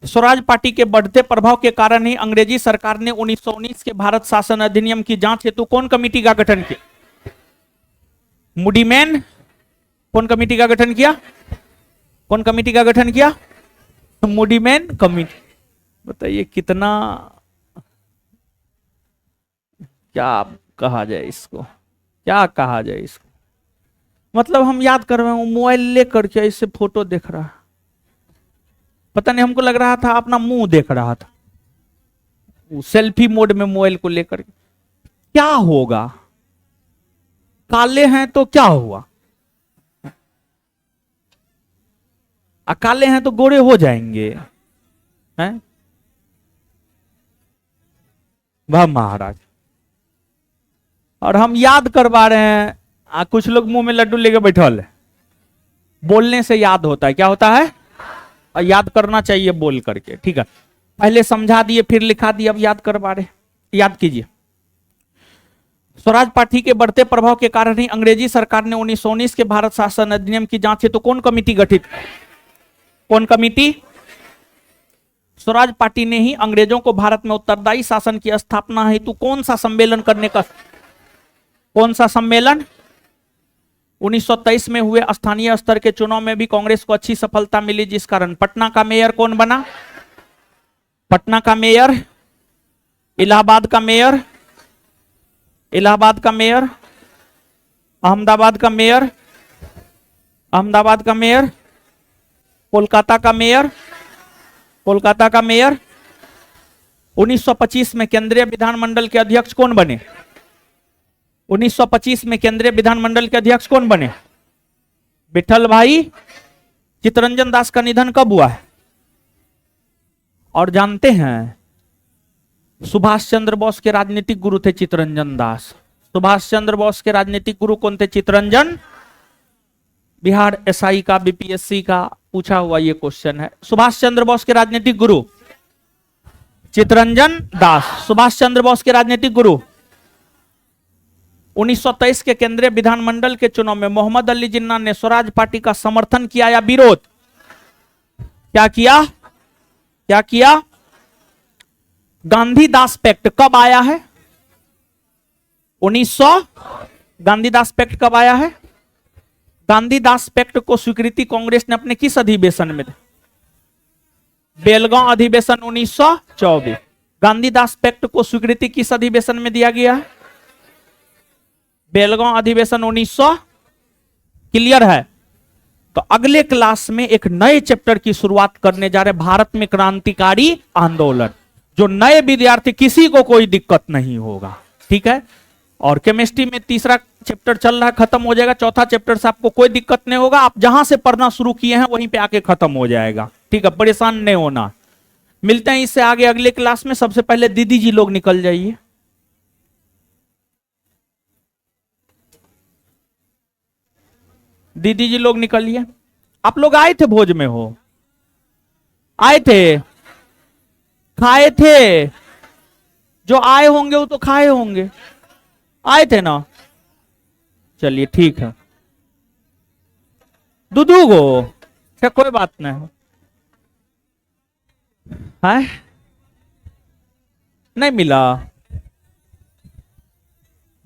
स्वराज पार्टी के बढ़ते प्रभाव के कारण ही अंग्रेजी सरकार ने 1919 के भारत शासन अधिनियम की जांच हेतु कौन कमेटी का गठन किया? मूडीमैन कौन कमेटी का गठन किया? कौन कमेटी का गठन किया? मूडीमैन कमेटी। बताइए कितना, क्या कहा जाए इसको, क्या कहा जाए इसको? मतलब हम याद कर रहे हैं, मोबाइल लेकर के इससे फोटो देख रहा है, पता नहीं, हमको लग रहा था अपना मुंह देख रहा था, सेल्फी मोड में मोबाइल को लेकर। क्या होगा? काले हैं तो क्या हुआ? काले हैं तो गोरे हो जाएंगे हैं? वाह महाराज। और हम याद करवा रहे हैं, कुछ लोग मुंह में लड्डू लेके बैठल है। बोलने से याद होता है, क्या होता है? और याद करना चाहिए बोल करके, ठीक है। पहले समझा दिए फिर लिखा दिए, अब याद करवा रहे, याद कीजिए। स्वराज पार्टी के बढ़ते प्रभाव के कारण ही अंग्रेजी सरकार ने 1919 के भारत शासन अधिनियम की जांच हेतु कौन कमेटी गठित? कौन कमेटी? स्वराज पार्टी ने ही अंग्रेजों को भारत में उत्तरदायी शासन की स्थापना हेतु कौन सा सम्मेलन करने का, कौन सा सम्मेलन? 1923 में हुए स्थानीय स्तर के चुनाव में भी कांग्रेस को अच्छी सफलता मिली, जिस कारण पटना का मेयर कौन बना? पटना का मेयर, इलाहाबाद का मेयर, इलाहाबाद का मेयर, अहमदाबाद का मेयर, अहमदाबाद का मेयर, कोलकाता का मेयर, कोलकाता का मेयर। 1925 में केंद्रीय विधानमंडल के अध्यक्ष कौन बने? 1925 में केंद्रीय विधानमंडल के अध्यक्ष कौन बने? विठल भाई चित्तरंजन दास का निधन कब हुआ है? और जानते हैं, सुभाष चंद्र बोस के राजनीतिक गुरु थे चित्तरंजन दास। सुभाष चंद्र बोस के राजनीतिक गुरु कौन थे? चित्तरंजन। बिहार एसआई का, बीपीएससी का पूछा हुआ ये क्वेश्चन है। सुभाष चंद्र बोस के राजनीतिक गुरु चित्तरंजन दास। सुभाष चंद्र बोस के राजनीतिक गुरु। 1923 के केंद्रीय विधानमंडल के चुनाव में मोहम्मद अली जिन्ना ने स्वराज पार्टी का समर्थन किया या विरोध? क्या किया? क्या किया? गांधीदास पैक्ट कब आया है? 1900। गांधीदास पैक्ट कब आया है? गांधीदास पैक्ट को स्वीकृति कांग्रेस ने अपने किस अधिवेशन में दी? बेलगांव अधिवेशन 1924। गांधीदास पैक्ट को स्वीकृति किस अधिवेशन में दिया गया है? बेलगांव अधिवेशन 1900। क्लियर है? तो अगले क्लास में एक नए चैप्टर की शुरुआत करने जा रहे, भारत में क्रांतिकारी आंदोलन। जो नए विद्यार्थी, किसी को कोई दिक्कत नहीं होगा, ठीक है। और केमिस्ट्री में तीसरा चैप्टर चल रहा है, खत्म हो जाएगा। चौथा चैप्टर से आपको कोई दिक्कत नहीं होगा, आप जहां से पढ़ना शुरू किए हैं वहीं पे आके खत्म हो जाएगा, ठीक है। परेशान नहीं होना। मिलते हैं इससे आगे अगले क्लास में। सबसे पहले दीदी जी लोग निकल जाइए। दीदी जी लोग निकलिए। आप लोग आए थे भोज में? हो आए थे? खाए थे? जो आए होंगे वो तो खाए होंगे, आए थे ना? चलिए ठीक है। दूधू गो, क्या कोई बात नहीं है? नहीं मिला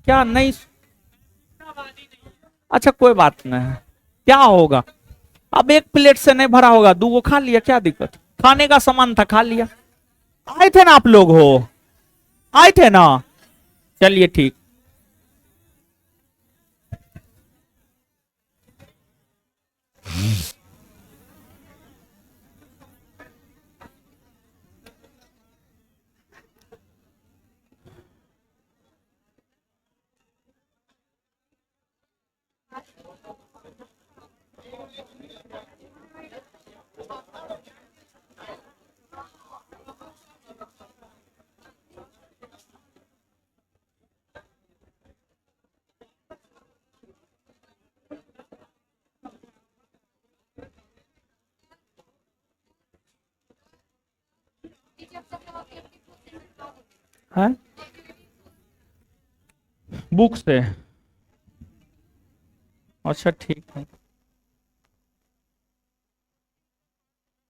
क्या? नहीं, अच्छा कोई बात नहीं, क्या होगा। अब एक प्लेट से नहीं भरा होगा, दो खा लिया, क्या दिक्कत? खाने का सामान था, खा लिया। आए थे ना आप लोग? हो आए थे ना? चलिए ठीक। है बुक से? अच्छा ठीक है।